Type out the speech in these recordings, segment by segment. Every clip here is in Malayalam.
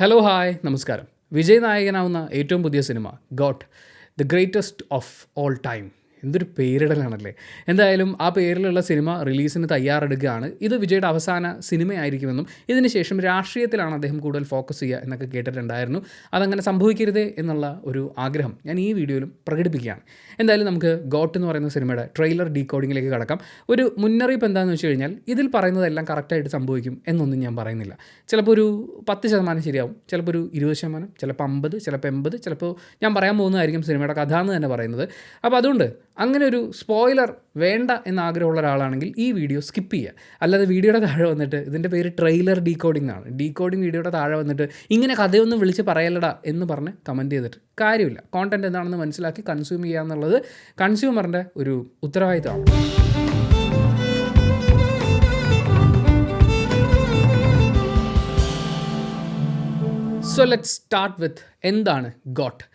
ഹലോ ഹായ് നമസ്കാരം. വിജയ് നായകനാവുന്ന ഏറ്റവും പുതിയ cinema got the greatest of all time. എന്തൊരു പേരിടലാണല്ലേ. എന്തായാലും ആ പേരിലുള്ള സിനിമ റിലീസിന് തയ്യാറെടുക്കുകയാണ്. ഇത് വിജയുടെ അവസാന സിനിമയായിരിക്കുമെന്നും ഇതിന് ശേഷം രാഷ്ട്രീയത്തിലാണ് അദ്ദേഹം കൂടുതൽ ഫോക്കസ് ചെയ്യുക എന്നൊക്കെ കേട്ടിട്ടുണ്ടായിരുന്നു. അതങ്ങനെ സംഭവിക്കരുതേ എന്നുള്ള ഒരു ആഗ്രഹം ഞാൻ ഈ വീഡിയോയിലും പ്രകടിപ്പിക്കുകയാണ്. എന്തായാലും നമുക്ക് ഗോട്ട് എന്ന് പറയുന്ന സിനിമയുടെ ട്രെയിലർ ഡീകോഡിങ്ങിലേക്ക് കടക്കാം. ഒരു മുന്നറിയിപ്പ് എന്താണെന്ന് വെച്ച് കഴിഞ്ഞാൽ ഇതിൽ പറയുന്നതെല്ലാം കറക്റ്റായിട്ട് സംഭവിക്കും എന്നൊന്നും ഞാൻ പറയുന്നില്ല. ചിലപ്പോൾ ഒരു 10% ശരിയാവും, ചിലപ്പോൾ ഒരു 20%, ചിലപ്പോൾ 50, ചിലപ്പോൾ 80, ചിലപ്പോൾ ഞാൻ പറയാൻ പോകുന്നതായിരിക്കും സിനിമയുടെ കഥ എന്ന് തന്നെ പറയുന്നത്. അപ്പോൾ അതുകൊണ്ട് അങ്ങനെ ഒരു സ്പോയിലർ വേണ്ട എന്നാഗ്രഹമുള്ള ഒരാളാണെങ്കിൽ ഈ വീഡിയോ സ്കിപ്പ് ചെയ്യുക. അല്ലാതെ വീഡിയോയുടെ താഴെ വന്നിട്ട് ഇതിൻ്റെ പേര് ട്രെയിലർ ഡീകോഡിംഗ് ആണ്, ഡീകോഡിംഗ് വീഡിയോയുടെ താഴെ വന്നിട്ട് ഇങ്ങനെ കഥയൊന്നും വിളിച്ച് പറയലടാ എന്ന് പറഞ്ഞ് കമൻറ്റ് ചെയ്തിട്ട് കാര്യമില്ല. കോണ്ടൻറ്റ് എന്താണെന്ന് മനസ്സിലാക്കി കൺസ്യൂം ചെയ്യുക എന്നുള്ളത് കൺസ്യൂമറിൻ്റെ ഒരു ഉത്തരവാദിത്തമാണ്. സോ ലെറ്റ്സ് സ്റ്റാർട്ട് വിത്ത് എന്താണ് got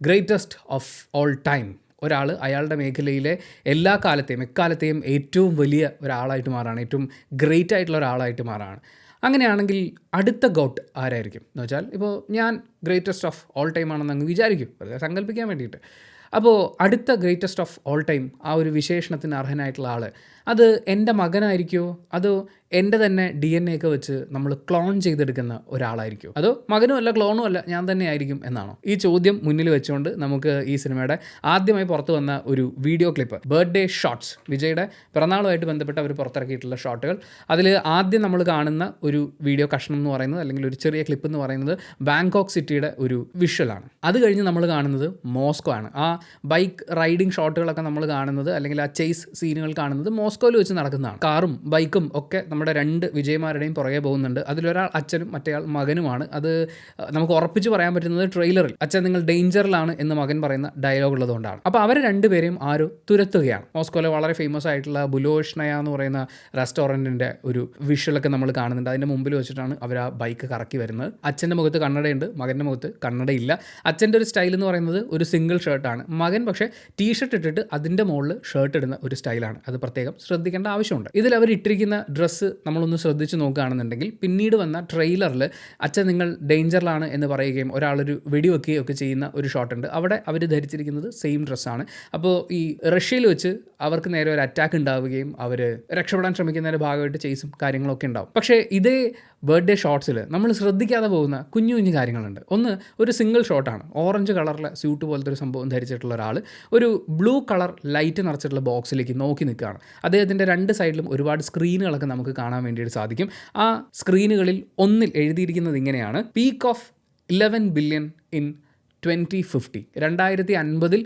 greatest of all time. ഒരാൾ അയാളുടെ മേഖലയിലെ എല്ലാ കാലത്തെയും എക്കാലത്തെയും ഏറ്റവും വലിയ ഒരാളായിട്ട് മാറാണ്, ഏറ്റവും ഗ്രേറ്റ് ആയിട്ടുള്ള ഒരാളായിട്ട് മാറാണ്. അങ്ങനെയാണെങ്കിൽ അടുത്ത ഗോട്ട് ആരായിരിക്കും എന്ന് വെച്ചാൽ, ഇപ്പോൾ ഞാൻ ഗ്രേറ്റസ്റ്റ് ഓഫ് ഓൾ ടൈം ആണെന്ന് അങ്ങ് വിചാരിക്കും, വെറുതെ സങ്കല്പിക്കാൻ വേണ്ടിയിട്ട്. അപ്പോൾ അടുത്ത ഗ്രേറ്റസ്റ്റ് ഓഫ് ഓൾ ടൈം ആ ഒരു വിശേഷണത്തിന് അർഹനായിട്ടുള്ള ആൾ അത് എൻ്റെ മകനായിരിക്കുമോ, അതോ എൻ്റെ തന്നെ DNA ഒക്കെ വെച്ച് നമ്മൾ ക്ലോൺ ചെയ്തെടുക്കുന്ന ഒരാളായിരിക്കും, അതോ മകനും അല്ല ക്ലോണും അല്ല ഞാൻ തന്നെ ആയിരിക്കും എന്നാണോ? ഈ ചോദ്യം മുന്നിൽ വെച്ചുകൊണ്ട് നമുക്ക് ഈ സിനിമയുടെ ആദ്യമായി പുറത്തു വന്ന ഒരു വീഡിയോ ക്ലിപ്പ്, ബർത്ത്ഡേ ഷോട്ട്സ്, വിജയുടെ പിറന്നാളുമായിട്ട് ബന്ധപ്പെട്ട് അവർ പുറത്തിറക്കിയിട്ടുള്ള ഷോട്ടുകൾ, അതിൽ ആദ്യം നമ്മൾ കാണുന്ന ഒരു വീഡിയോ കഷ്ണം എന്ന് പറയുന്നത്, അല്ലെങ്കിൽ ഒരു ചെറിയ ക്ലിപ്പ് എന്ന് പറയുന്നത് ബാങ്കോക്ക് സിറ്റിയുടെ ഒരു വിഷ്വലാണ്. അത് കഴിഞ്ഞ് നമ്മൾ കാണുന്നത് മോസ്കോ ആണ്. ആ ബൈക്ക് റൈഡിങ് ഷോട്ടുകളൊക്കെ നമ്മൾ കാണുന്നത്, അല്ലെങ്കിൽ ആ ചേസ് സീനുകൾ കാണുന്നത് മോസ്കോയിൽ വെച്ച് നടക്കുന്നതാണ്. കാറും ബൈക്കും ഒക്കെ നമ്മുടെ രണ്ട് വിജയമാരുടെയും പുറകെ പോകുന്നുണ്ട്. അതിലൊരാൾ അച്ഛനും മറ്റേയാൾ മകനുമാണ്. അത് നമുക്ക് ഉറപ്പിച്ച് പറയാൻ പറ്റുന്നത് ട്രെയിലറിൽ അച്ഛൻ നിങ്ങൾ ഡേഞ്ചറിലാണ് എന്ന് മകൻ പറയുന്ന ഡയലോഗ് ഉള്ളതുകൊണ്ടാണ്. അപ്പോൾ അവർ രണ്ടുപേരെയും ആരോ തുരത്തുകയാണ്. മോസ്കോയിലെ വളരെ ഫേമസ് ആയിട്ടുള്ള ബുലോഷ്നയ എന്ന് പറയുന്ന റെസ്റ്റോറൻറ്റിൻ്റെ ഒരു വിഷ്വലൊക്കെ നമ്മൾ കാണുന്നുണ്ട്. അതിൻ്റെ മുമ്പിൽ വെച്ചിട്ടാണ് അവർ ആ ബൈക്ക് കറക്കി വരുന്നത്. അച്ഛൻ്റെ മുഖത്ത് കണ്ണടയുണ്ട്, മകൻ്റെ മുഖത്ത് കണ്ണടയില്ല. അച്ഛൻ്റെ ഒരു സ്റ്റൈൽ എന്ന് പറയുന്നത് ഒരു സിംഗിൾ ഷർട്ടാണ്, മകൻ പക്ഷേ ടീഷർട്ട് ഇട്ടിട്ട് അതിൻ്റെ മുകളിൽ ഷർട്ട് ഇടുന്ന ഒരു സ്റ്റൈലാണ്. അത് പ്രത്യേകം ശ്രദ്ധിക്കേണ്ട ആവശ്യമുണ്ട്. ഇതിൽ അവർ ഇട്ടിരിക്കുന്ന ഡ്രസ്സ് നമ്മളൊന്ന് ശ്രദ്ധിച്ച് നോക്കുകയാണെന്നുണ്ടെങ്കിൽ പിന്നീട് വന്ന ട്രെയിലറിൽ അച്ഛൻ നിങ്ങൾ ഡേഞ്ചറിലാണ് എന്ന് പറയുകയും ഒരാളൊരു വെടിവെക്കുകയും ഒക്കെ ചെയ്യുന്ന ഒരു ഷോട്ടുണ്ട്. അവിടെ അവർ ധരിച്ചിരിക്കുന്നത് സെയിം ഡ്രസ്സാണ്. അപ്പോൾ ഈ റഷ്യയിൽ വെച്ച് അവർക്ക് നേരെ ഒരു അറ്റാക്ക് ഉണ്ടാവുകയും അവർ രക്ഷപ്പെടാൻ ശ്രമിക്കുന്നതിൻ്റെ ഭാഗമായിട്ട് ചേസും കാര്യങ്ങളൊക്കെ ഉണ്ടാവും. പക്ഷേ ഇതേ ബർത്ത്ഡേ ഷോട്ട്സിൽ നമ്മൾ ശ്രദ്ധിക്കാതെ പോകുന്ന കുഞ്ഞു കുഞ്ഞു കാര്യങ്ങളുണ്ട്. ഒന്ന്, ഒരു സിംഗിൾ ഷോട്ടാണ്. ഓറഞ്ച് കളറിലെ സ്യൂട്ട് പോലത്തെ ഒരു സംഭവം ധരിച്ചിട്ടുള്ള ഒരാൾ ഒരു ബ്ലൂ കളർ ലൈറ്റ് നിറച്ചിട്ടുള്ള ബോക്സിലേക്ക് നോക്കി നിൽക്കുകയാണ്. അദ്ദേഹത്തിൻ്റെ രണ്ട് സൈഡിലും ഒരുപാട് സ്ക്രീനുകളൊക്കെ നമുക്ക് കാണാൻ വേണ്ടിയിട്ട് സാധിക്കും. ആ സ്ക്രീനുകളിൽ ഒന്നിൽ എഴുതിയിരിക്കുന്നത് ഇങ്ങനെയാണ്: peak of 11 billion in 2050. 2050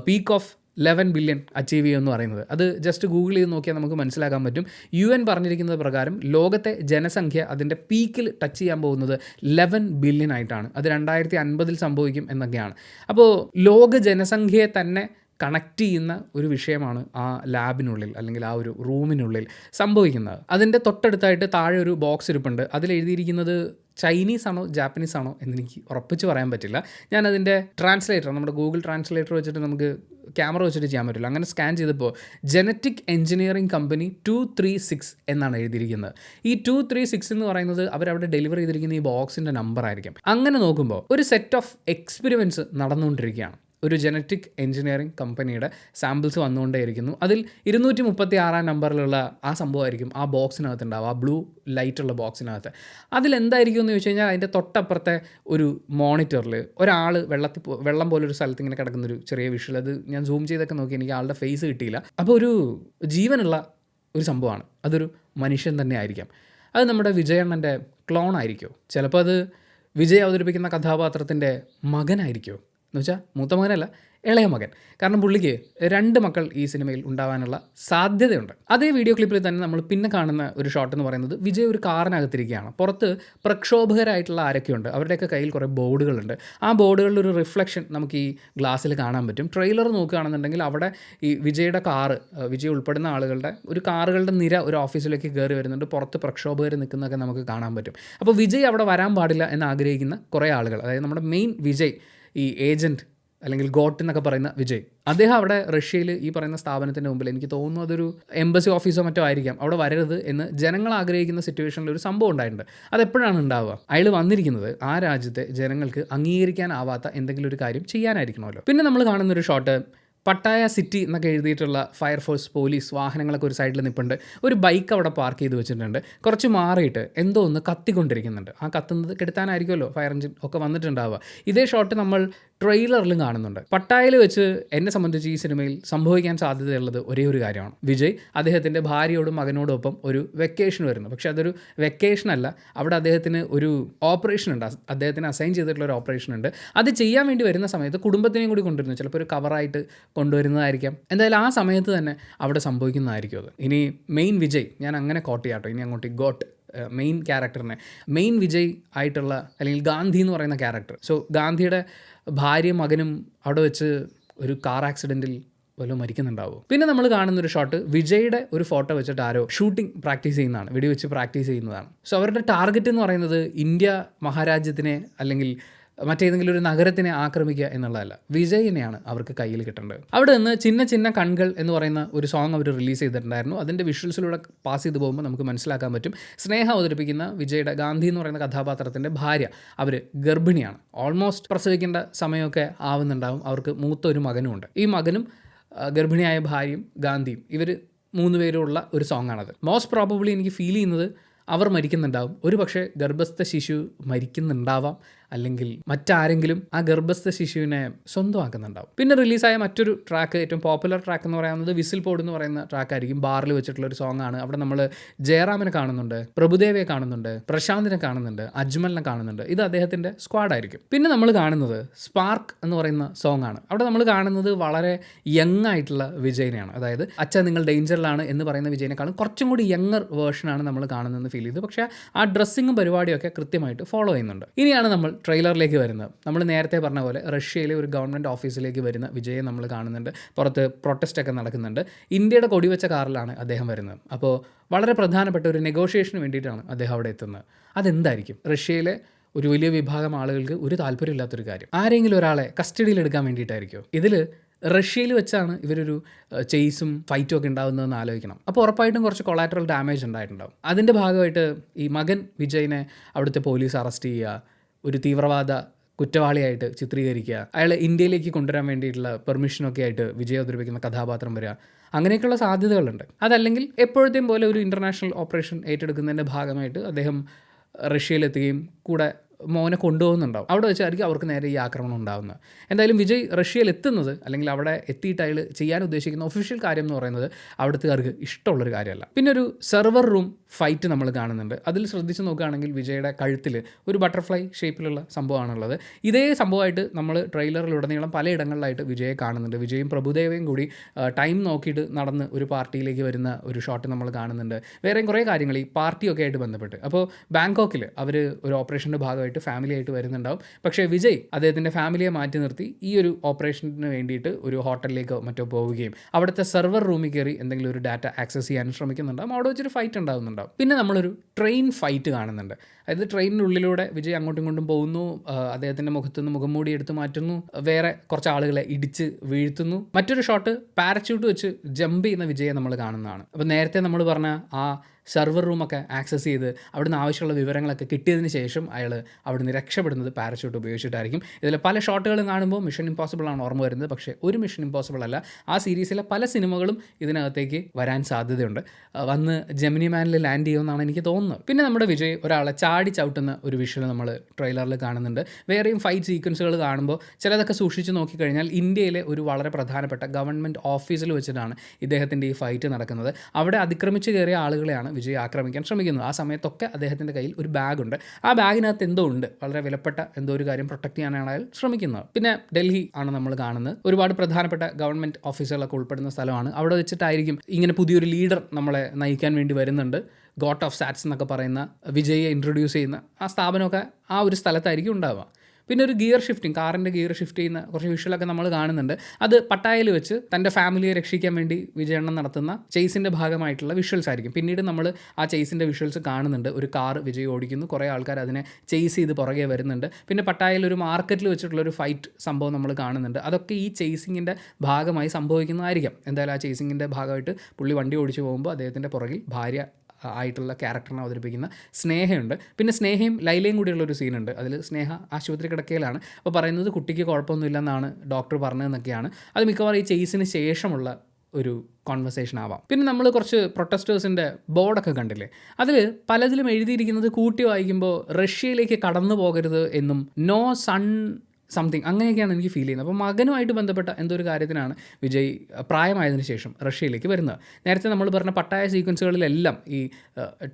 peak of 11 billion achieve ചെയ്യുമെന്ന് പറയുന്നത്. അത് ജസ്റ്റ് ഗൂഗിൾ ചെയ്ത് നോക്കിയാൽ നമുക്ക് മനസ്സിലാക്കാൻ പറ്റും. UN പറഞ്ഞിരിക്കുന്നത് പ്രകാരം ലോകത്തെ ജനസംഖ്യ അതിൻ്റെ പീക്കിൽ ടച്ച് ചെയ്യാൻ പോകുന്നത് 11 ബില്യൺ ആയിട്ടാണ്. അത് 2050 സംഭവിക്കും എന്നൊക്കെയാണ്. അപ്പോൾ ലോക ജനസംഖ്യയെ തന്നെ കണക്ട് ചെയ്യുന്ന ഒരു വിഷയമാണ് ആ ലാബിനുള്ളിൽ, അല്ലെങ്കിൽ ആ ഒരു റൂമിനുള്ളിൽ സംഭവിക്കുന്നത്. അതിൻ്റെ തൊട്ടടുത്തായിട്ട് താഴെ ഒരു ബോക്സ് ഇരിപ്പുണ്ട്. അതിലെഴുതിയിരിക്കുന്നത് ചൈനീസ് ആണോ ജാപ്പനീസ് ആണോ എന്നെനിക്ക് ഉറപ്പിച്ച് പറയാൻ പറ്റില്ല. ഞാനതിൻ്റെ ട്രാൻസ്ലേറ്റർ, നമ്മുടെ ഗൂഗിൾ ട്രാൻസ്ലേറ്റർ വെച്ചിട്ട് നമുക്ക് ക്യാമറ വെച്ചിട്ട് ചെയ്യാൻ പറ്റില്ല. അങ്ങനെ സ്കാൻ ചെയ്തപ്പോൾ ജനറ്റിക് എഞ്ചിനീയറിംഗ് കമ്പനി 236 എന്നാണ് എഴുതിയിരിക്കുന്നത്. ഈ 236 എന്ന് പറയുന്നത് അവരവിടെ ഡെലിവറി ചെയ്തിരിക്കുന്ന ഈ ബോക്സിൻ്റെ നമ്പർ ആയിരിക്കും. അങ്ങനെ നോക്കുമ്പോൾ ഒരു സെറ്റ് ഓഫ് എക്സ്പെരിമെൻറ്റ്സ് നടന്നുകൊണ്ടിരിക്കുകയാണ്. ഒരു ജനറ്റിക് എഞ്ചിനീയറിംഗ് കമ്പനിയുടെ സാമ്പിൾസ് വന്നുകൊണ്ടേയിരിക്കുന്നു. അതിൽ 236 നമ്പറിലുള്ള ആ സംഭവമായിരിക്കും ആ ബോക്സിനകത്ത് ഉണ്ടാവും, ആ ബ്ലൂ ലൈറ്റുള്ള ബോക്സിനകത്ത്. അതിലെന്തായിരിക്കും എന്ന് ചോദിച്ചു കഴിഞ്ഞാൽ, അതിൻ്റെ തൊട്ടപ്പുറത്തെ ഒരു മോണിറ്ററിൽ ഒരാൾ വെള്ളം പോലൊരു സ്ഥലത്ത് ഇങ്ങനെ കിടക്കുന്നൊരു ചെറിയ വിഷ്വൽ, അത് ഞാൻ സൂം ചെയ്തൊക്കെ നോക്കി, എനിക്ക് ആളുടെ ഫേസ് കിട്ടിയില്ല. അപ്പോൾ ഒരു ജീവനുള്ള ഒരു സംഭവമാണ്. അതൊരു മനുഷ്യൻ തന്നെ ആയിരിക്കാം. അത് നമ്മുടെ വിജയണ്ണൻ്റെ ക്ലോൺ ആയിരിക്കുമോ? ചിലപ്പോൾ അത് വിജയ് അവതരിപ്പിക്കുന്ന കഥാപാത്രത്തിൻ്റെ മകനായിരിക്കുമോ? എന്ന് വെച്ചാൽ മൂത്ത മകനല്ല, ഇളയ മകൻ. കാരണം പുള്ളിക്ക് 2 മക്കൾ ഈ സിനിമയിൽ ഉണ്ടാവാനുള്ള സാധ്യതയുണ്ട്. അതേ വീഡിയോ ക്ലിപ്പിൽ തന്നെ നമ്മൾ പിന്നെ കാണുന്ന ഒരു ഷോട്ട് എന്ന് പറയുന്നത് വിജയ് ഒരു കാറിനകത്തിരിക്കുകയാണ്. പുറത്ത് പ്രക്ഷോഭകരായിട്ടുള്ള ആരൊക്കെയുണ്ട്, അവരുടെയൊക്കെ കയ്യിൽ കുറേ ബോർഡുകളുണ്ട്. ആ ബോർഡുകളിൽ ഒരു റിഫ്ലക്ഷൻ നമുക്ക് ഈ ഗ്ലാസ്സിൽ കാണാൻ പറ്റും. ട്രെയിലർ നോക്കുകയാണെന്നുണ്ടെങ്കിൽ അവിടെ ഈ വിജയുടെ കാറ്, വിജയ് ഉൾപ്പെടുന്ന ആളുകളുടെ ഒരു കാറുകളുടെ നിര ഒരു ഓഫീസിലേക്ക് കയറി വരുന്നുണ്ട്. പുറത്ത് പ്രക്ഷോഭകർ നിൽക്കുന്നതൊക്കെ നമുക്ക് കാണാൻ പറ്റും. അപ്പോൾ വിജയ് അവിടെ വരാൻ പാടില്ല എന്ന് ആഗ്രഹിക്കുന്ന കുറേ ആളുകൾ, അതായത് നമ്മുടെ മെയിൻ വിജയ്, ഈ ഏജൻറ്റ് അല്ലെങ്കിൽ ഗോട്ട് എന്നൊക്കെ പറയുന്ന വിജയ്, അദ്ദേഹം അവിടെ റഷ്യയിൽ ഈ പറയുന്ന സ്ഥാപനത്തിൻ്റെ മുമ്പിൽ, എനിക്ക് തോന്നുന്നു അതൊരു എംബസി ഓഫീസോ മറ്റോ ആയിരിക്കാം, അവിടെ വരരുത് എന്ന് ജനങ്ങൾ ആഗ്രഹിക്കുന്ന സിറ്റുവേഷനിൽ ഒരു സംഭവം ഉണ്ടായിട്ടുണ്ട്. അതെപ്പോഴാണ് ഉണ്ടാവുക? അയാൾ വന്നിരിക്കുന്നത് ആ രാജ്യത്തെ ജനങ്ങൾക്ക് അംഗീകരിക്കാനാവാത്ത എന്തെങ്കിലും ഒരു കാര്യം ചെയ്യാനായിരിക്കണമല്ലോ. പിന്നെ നമ്മൾ കാണുന്നൊരു ഷോട്ട്, പട്ടായ സിറ്റി എന്നൊക്കെ എഴുതിയിട്ടുള്ള ഫയർഫോഴ്സ് പോലീസ് വാഹനങ്ങളൊക്കെ ഒരു സൈഡിൽ നിൽപ്പുണ്ട്. ഒരു ബൈക്ക് അവിടെ പാർക്ക് ചെയ്ത് വെച്ചിട്ടുണ്ട്. കുറച്ച് മാറിയിട്ട് എന്തോ ഒന്ന് കത്തിക്കൊണ്ടിരിക്കുന്നുണ്ട്. ആ കത്തുന്നത് കെടുത്താനായിരിക്കുമല്ലോ ഫയർ എഞ്ചിൻ ഒക്കെ വന്നിട്ടുണ്ടാവുക. ഇതേ ഷോട്ട് നമ്മൾ ട്രെയിലറിലും കാണുന്നുണ്ട്. പട്ടായയിൽ വെച്ച് എന്നെ സംബന്ധിച്ച് ഈ സിനിമയിൽ സംഭവിക്കാൻ സാധ്യതയുള്ളത് ഒരേ ഒരു കാര്യമാണ്. വിജയ് അദ്ദേഹത്തിൻ്റെ ഭാര്യയോടും മകനോടൊപ്പം ഒരു വെക്കേഷൻ വരുന്നു. പക്ഷേ അതൊരു വെക്കേഷനല്ല, അവിടെ അദ്ദേഹത്തിന് ഒരു ഓപ്പറേഷൻ ഉണ്ട്. അദ്ദേഹത്തിന് അസൈൻ ചെയ്തിട്ടുള്ള ഒരു ഓപ്പറേഷൻ ഉണ്ട്. അത് ചെയ്യാൻ വേണ്ടി വരുന്ന സമയത്ത് കുടുംബത്തിനെയും കൂടി കൊണ്ടുവരുന്നു. ചിലപ്പോൾ ഒരു കവറായിട്ട് കൊണ്ടുവരുന്നതായിരിക്കാം. എന്തായാലും ആ സമയത്ത് തന്നെ അവിടെ സംഭവിക്കുന്നതായിരിക്കും അത്. ഇനി മെയിൻ വിജയ്, ഞാൻ അങ്ങനെ കോട്ട് ചെയ്യാട്ടോ, ഇനി അങ്ങോട്ട് ഗോട്ട് മെയിൻ ക്യാരക്ടറിനെ, മെയിൻ വിജയ് ആയിട്ടുള്ള അല്ലെങ്കിൽ ഗാന്ധി എന്ന് പറയുന്ന ക്യാരക്ടർ. സോ ഗാന്ധിയുടെ ഭാര്യയും മകനും അവിടെ വെച്ച് ഒരു കാർ ആക്സിഡൻറ്റിൽ വല്ലതും മരിക്കുന്നുണ്ടാവും. പിന്നെ നമ്മൾ കാണുന്നൊരു ഷോട്ട്, വിജയുടെ ഒരു ഫോട്ടോ വെച്ചിട്ട് ആരോ ഷൂട്ടിംഗ് പ്രാക്ടീസ് ചെയ്യുന്നതാണ്, വെടിവെച്ച് പ്രാക്ടീസ് ചെയ്യുന്നതാണ്. സോ അവരുടെ ടാർഗറ്റ് എന്ന് പറയുന്നത് ഇന്ത്യ മഹാരാജ്യത്തിനെ അല്ലെങ്കിൽ മറ്റേതെങ്കിലും ഒരു നഗരത്തിനെ ആക്രമിക്കുക എന്നുള്ളതല്ല, വിജയിനെയാണ് അവർക്ക് കയ്യിൽ കിട്ടേണ്ടത്. അവിടെ നിന്ന് ചിന്ന ചിന്ന കൺകൾ എന്ന് പറയുന്ന ഒരു സോങ് അവർ റിലീസ് ചെയ്തിട്ടുണ്ടായിരുന്നു. അതിൻ്റെ വിഷ്വൽസിലൂടെ പാസ് ചെയ്ത് പോകുമ്പോൾ നമുക്ക് മനസ്സിലാക്കാൻ പറ്റും, സ്നേഹ അവതരിപ്പിക്കുന്ന വിജയുടെ ഗാന്ധി എന്ന് പറയുന്ന കഥാപാത്രത്തിൻ്റെ ഭാര്യ അവർ ഗർഭിണിയാണ്. ഓൾമോസ്റ്റ് പ്രസവിക്കേണ്ട സമയമൊക്കെ ആവുന്നുണ്ടാവും. അവർക്ക് മൂത്ത ഒരു മകനുമുണ്ട്. ഈ മകനും ഗർഭിണിയായ ഭാര്യയും ഗാന്ധിയും, ഇവർ 3 പേരുള്ള ഒരു സോങ്ങാണത്. മോസ്റ്റ് പ്രോബബ്ലി എനിക്ക് ഫീൽ ചെയ്യുന്നത് അവർ മരിക്കുന്നുണ്ടാവും. ഒരു പക്ഷേ ഗർഭസ്ഥ ശിശു മരിക്കുന്നുണ്ടാവാം, അല്ലെങ്കിൽ മറ്റാരെങ്കിലും ആ ഗർഭസ്ഥ ശിശുവിനെ സ്വന്തമാക്കുന്നുണ്ടാവും. പിന്നെ റിലീസായ മറ്റൊരു ട്രാക്ക്, ഏറ്റവും പോപ്പുലർ ട്രാക്ക് എന്ന് പറയുന്നത് വിസിൽ പോഡ് എന്ന് പറയുന്ന ട്രാക്കായിരിക്കും. ബാറിൽ വെച്ചിട്ടുള്ള ഒരു സോങ് ആണ്. അവിടെ നമ്മൾ ജയറാമിനെ കാണുന്നുണ്ട്, പ്രഭുദേവയെ കാണുന്നുണ്ട്, പ്രശാന്തിനെ കാണുന്നുണ്ട്, അജ്മലിനെ കാണുന്നുണ്ട്. ഇത് അദ്ദേഹത്തിൻ്റെ സ്ക്വാഡായിരിക്കും. പിന്നെ നമ്മൾ കാണുന്നത് സ്പാർക്ക് എന്ന് പറയുന്ന സോങ് ആണ്. അവിടെ നമ്മൾ കാണുന്നത് വളരെ യങ് ആയിട്ടുള്ള വിജയനെയാണ്. അതായത് അച്ഛൻ നിങ്ങൾ ഡേഞ്ചറിലാണ് എന്ന് പറയുന്ന വിജയനെക്കാളും കുറച്ചും കൂടി യങ്ങർ വേർഷനാണ് നമ്മൾ കാണുന്നതെന്ന് ഫീൽ ചെയ്തു. പക്ഷേ ആ ഡ്രസ്സിങ്ങും പരിപാടിയൊക്കെ കൃത്യമായിട്ട് ഫോളോ ചെയ്യുന്നുണ്ട്. ഇനിയാണ് നമ്മൾ ട്രെയിലറിലേക്ക് വരുന്നത്. നമ്മൾ നേരത്തെ പറഞ്ഞ പോലെ റഷ്യയിലെ ഒരു ഗവൺമെൻറ് ഓഫീസിലേക്ക് വരുന്ന വിജയെ നമ്മൾ കാണുന്നുണ്ട്. പുറത്ത് പ്രൊട്ടസ്റ്റ് ഒക്കെ നടക്കുന്നുണ്ട്. ഇന്ത്യയുടെ കൊടിവെച്ച കാറിലാണ് അദ്ദേഹം വരുന്നത്. അപ്പോൾ വളരെ പ്രധാനപ്പെട്ട ഒരു നെഗോഷിയേഷന് വേണ്ടിയിട്ടാണ് അദ്ദേഹം അവിടെ എത്തുന്നത്. അതെന്തായിരിക്കും? റഷ്യയിലെ ഒരു വലിയ വിഭാഗം ആളുകൾക്ക് ഒരു താല്പര്യമില്ലാത്തൊരു കാര്യം, ആരെങ്കിലും ഒരാളെ കസ്റ്റഡിയിൽ എടുക്കാൻ വേണ്ടിയിട്ടായിരിക്കും. ഇതിൽ റഷ്യയിൽ വെച്ചാണ് ഇവരൊരു ചേസും ഫൈറ്റും ഒക്കെ ഉണ്ടാകുന്നതെന്ന് ആലോചിക്കണം. അപ്പോൾ ഉറപ്പായിട്ടും കുറച്ച് കൊളാറ്ററൽ ഡാമേജ് ഉണ്ടായിട്ടുണ്ടാവും. അതിൻ്റെ ഭാഗമായിട്ട് ഈ മകൻ വിജയിനെ അവിടുത്തെ പോലീസ് അറസ്റ്റ് ചെയ്യുക, ഒരു തീവ്രവാദ കുറ്റവാളിയായിട്ട് ചിത്രീകരിക്കുക, അയാൾ ഇന്ത്യയിലേക്ക് കൊണ്ടുവരാൻ വേണ്ടിയിട്ടുള്ള പെർമിഷനൊക്കെ ആയിട്ട് വിജയ് അവതരിപ്പിക്കുന്ന കഥാപാത്രം വരിക, അങ്ങനെയൊക്കെയുള്ള സാധ്യതകളുണ്ട്. അതല്ലെങ്കിൽ എപ്പോഴത്തെയും പോലെ ഒരു ഇൻ്റർനാഷണൽ ഓപ്പറേഷൻ ഏറ്റെടുക്കുന്നതിൻ്റെ ഭാഗമായിട്ട് അദ്ദേഹം റഷ്യയിലെത്തുകയും കൂടെ മോനെ കൊണ്ടുപോകുന്നുണ്ടാവും. അവിടെ വെച്ചായിരിക്കും അവർക്ക് നേരെ ഈ ആക്രമണം ഉണ്ടാകുന്നത്. എന്തായാലും വിജയ് റഷ്യയിൽ എത്തുന്നത്, അല്ലെങ്കിൽ അവിടെ എത്തിയിട്ട് അയാൾ ചെയ്യാൻ ഉദ്ദേശിക്കുന്ന ഒഫീഷ്യൽ കാര്യം എന്ന് പറയുന്നത് അവിടുത്തുകാർക്ക് ഇഷ്ടമുള്ളൊരു കാര്യമല്ല. പിന്നെ ഒരു സെർവർ റൂം ഫൈറ്റ് നമ്മൾ കാണുന്നുണ്ട്. അതിൽ ശ്രദ്ധിച്ച് നോക്കുകയാണെങ്കിൽ വിജയുടെ കഴുത്തിൽ ഒരു ബട്ടർഫ്ലൈ ഷേപ്പിലുള്ള സംഭവമാണുള്ളത്. ഇതേ സംഭവമായിട്ട് നമ്മൾ ട്രെയിലറിലുടനീളം പലയിടങ്ങളിലായിട്ട് വിജയെ കാണുന്നുണ്ട്. വിജയും പ്രഭുദേവയും കൂടി ടൈം നോക്കിയിട്ട് നടന്ന് ഒരു പാർട്ടിയിലേക്ക് വരുന്ന ഒരു ഷോട്ട് നമ്മൾ കാണുന്നുണ്ട്. വേറെയും കുറേ കാര്യങ്ങൾ ഈ പാർട്ടിയൊക്കെ ആയിട്ട് ബന്ധപ്പെട്ട്. അപ്പോൾ ബാങ്കോക്കിൽ അവർ ഒരു ഓപ്പറേഷൻ്റെ ഭാഗമായിട്ട് ഫാമിലി ആയിട്ട് വരുന്നുണ്ടാവും. പക്ഷേ വിജയ് അദ്ദേഹത്തിൻ്റെ ഫാമിലിയെ മാറ്റി നിർത്തി ഈ ഒരു ഓപ്പറേഷന് വേണ്ടിയിട്ട് ഒരു ഹോട്ടലിലേക്കോ മറ്റോ പോവുകയും അവിടുത്തെ സെർവർ റൂമിൽ കയറി എന്തെങ്കിലും ഒരു ഡാറ്റ ആക്സസ് ചെയ്യാൻ ശ്രമിക്കുന്നുണ്ടാവും. അവിടെ വെച്ചൊരു ഫൈറ്റ് ഉണ്ടാകുന്നുണ്ടാവും. പിന്നെ നമ്മളൊരു ട്രെയിൻ ഫൈറ്റ് കാണുന്നുണ്ട്. അതായത് ട്രെയിനിനുള്ളിലൂടെ വിജയ് അങ്ങോട്ടും ഇങ്ങോട്ടും പോകുന്നു, അദ്ദേഹത്തിൻ്റെ മുഖത്തുനിന്ന് മുഖം മൂടി എടുത്ത് മാറ്റുന്നു, വേറെ കുറച്ച് ആളുകളെ ഇടിച്ച് വീഴ്ത്തുന്നു. മറ്റൊരു ഷോട്ട് പാരച്യൂട്ട് വെച്ച് ജമ്പ് ചെയ്യുന്ന വിജയെ നമ്മൾ കാണുന്നതാണ്. അപ്പോൾ നേരത്തെ നമ്മൾ പറഞ്ഞ ആ സെർവർ റൂമൊക്കെ ആക്സസ് ചെയ്ത് അവിടുന്ന് ആവശ്യമുള്ള വിവരങ്ങളൊക്കെ കിട്ടിയതിന് ശേഷം അയാൾ അവിടുന്ന് രക്ഷപ്പെടുന്നത് പാരച്യൂട്ട് ഉപയോഗിച്ചിട്ടായിരിക്കും. ഇതിൽ പല ഷോട്ടുകളും കാണുമ്പോൾ മിഷൻ ഇമ്പോസിബിൾ ആണ് ഓർമ്മ വരുന്നത്. പക്ഷേ ഒരു മിഷൻ ഇമ്പോസിബിൾ അല്ല. ആ സീരീസിലെ പല സിനിമകളും ഇതിനകത്തേക്ക് വരാൻ സാധ്യതയുണ്ട്. വന്ന് ജെമിനി മാനിൽ ലാൻഡ് ചെയ്യുമെന്നാണ് എനിക്ക് തോന്നുന്നത്. പിന്നെ നമ്മുടെ വിജയ് ഒരാളെ ചാടി ചവിട്ടുന്ന ഒരു വിഷ്വൽ നമ്മൾ ട്രെയിലറിൽ കാണുന്നുണ്ട്. വേറെയും ഫൈറ്റ് സീക്വൻസുകൾ കാണുമ്പോൾ ചിലതൊക്കെ സൂക്ഷിച്ച് നോക്കിക്കഴിഞ്ഞാൽ ഇന്ത്യയിലെ ഒരു വളരെ പ്രധാനപ്പെട്ട ഗവൺമെൻറ് ഓഫീസിൽ വെച്ചിട്ടാണ് ഇദ്ദേഹത്തിൻ്റെ ഈ ഫൈറ്റ് നടക്കുന്നത്. അവിടെ അതിക്രമിച്ച് കയറിയ ആളുകളെയാണ് വിജയ് ആക്രമിക്കാൻ ശ്രമിക്കുന്നത്. ആ സമയത്തൊക്കെ അദ്ദേഹത്തിൻ്റെ കയ്യിൽ ഒരു ബാഗുണ്ട്. ആ ബാഗിനകത്ത് എന്തോ ഉണ്ട്, വളരെ വിലപ്പെട്ട എന്തോ ഒരു കാര്യം പ്രൊട്ടക്ട് ചെയ്യാനാണ് അയാൾ ശ്രമിക്കുന്നത്. പിന്നെ ഡൽഹി ആണ് നമ്മൾ കാണുന്നത്. ഒരുപാട് പ്രധാനപ്പെട്ട ഗവൺമെൻറ് ഓഫീസുകളൊക്കെ ഉൾപ്പെടുന്ന സ്ഥലമാണ്. അവിടെ വെച്ചിട്ടായിരിക്കും ഇങ്ങനെ പുതിയൊരു ലീഡർ നമ്മളെ നയിക്കാൻ വേണ്ടി വരുന്നുണ്ട്. ഗോട്ട് ഓഫ് സാറ്റ്സ് എന്നൊക്കെ പറയുന്ന വിജയെ ഇൻട്രൊഡ്യൂസ് ചെയ്യുന്ന ആ സ്ഥാപനമൊക്കെ ആ ഒരു സ്ഥലത്തായിരിക്കും ഉണ്ടാവുക. പിന്നെ ഒരു ഗിയർ ഷിഫ്റ്റിംഗ്, കാറിൻ്റെ ഗിയർ ഷിഫ്റ്റ് ചെയ്യുന്ന കുറച്ച് വിഷ്വലൊക്കെ നമ്മൾ കാണുന്നുണ്ട്. അത് പട്ടായയിൽ വെച്ച് തൻ്റെ ഫാമിലിയെ രക്ഷിക്കാൻ വേണ്ടി വിജയണ്ണൻ നടത്തുന്ന ചേസിൻ്റെ ഭാഗമായിട്ടുള്ള വിഷ്വൽസ് ആയിരിക്കും. പിന്നീട് നമ്മൾ ആ ചേസിൻ്റെ വിഷ്വൽസ് കാണുന്നുണ്ട്. ഒരു കാർ വിജയ് ഓടിക്കുന്നു, കുറേ ആൾക്കാർ അതിനെ ചേസ് ചെയ്ത് പുറകെ വരുന്നുണ്ട്. പിന്നെ പട്ടായയിൽ ഒരു മാർക്കറ്റിൽ വെച്ചിട്ടുള്ളൊരു ഫൈറ്റ് സംഭവം നമ്മൾ കാണുന്നുണ്ട്. അതൊക്കെ ഈ ചേസിങ്ങിൻ്റെ ഭാഗമായി സംഭവിക്കുന്നതായിരിക്കാം. എന്തായാലും ആ ചേസിങ്ങിൻ്റെ ഭാഗമായിട്ട് പുള്ളി വണ്ടി ഓടിച്ചു പോകുമ്പോൾ അദ്ദേഹത്തിൻ്റെ പുറകിൽ ഭാര്യ ആയിട്ടുള്ള ക്യാരക്ടറിനെ അവതരിപ്പിക്കുന്ന സ്നേഹയുണ്ട്. പിന്നെ സ്നേഹയും ലൈലയും കൂടിയുള്ളൊരു സീനുണ്ട്. അതിൽ സ്നേഹ ആശുപത്രി കിടക്കയിലാണ്. അപ്പോൾ പറയുന്നത് കുട്ടിക്ക് കുഴപ്പമൊന്നുമില്ലെന്നാണ് ഡോക്ടർ പറഞ്ഞതെന്നൊക്കെയാണ്. അത് മിക്കവാറും ഈ ചേസിന് ശേഷമുള്ള ഒരു കോൺവെർസേഷൻ ആവാം. പിന്നെ നമ്മൾ കുറച്ച് പ്രൊട്ടസ്റ്റേഴ്സിൻ്റെ ബോർഡൊക്കെ കണ്ടില്ലേ, അതിൽ പലതിലും എഴുതിയിരിക്കുന്നത് കൂട്ടി വായിക്കുമ്പോൾ റഷ്യയിലേക്ക് കടന്നു പോകരുത് എന്നും നോ സൺ സംതിങ് അങ്ങനെയൊക്കെയാണ് എനിക്ക് ഫീൽ ചെയ്യുന്നത്. അപ്പോൾ മകനുമായിട്ട് ബന്ധപ്പെട്ട എന്തോ ഒരു കാര്യത്തിനാണ് വിജയ് പ്രായമായതിനു ശേഷം റഷ്യയിലേക്ക് വരുന്നത്. നേരത്തെ നമ്മൾ പറഞ്ഞ പട്ടായ സീക്വൻസുകളിലെല്ലാം ഈ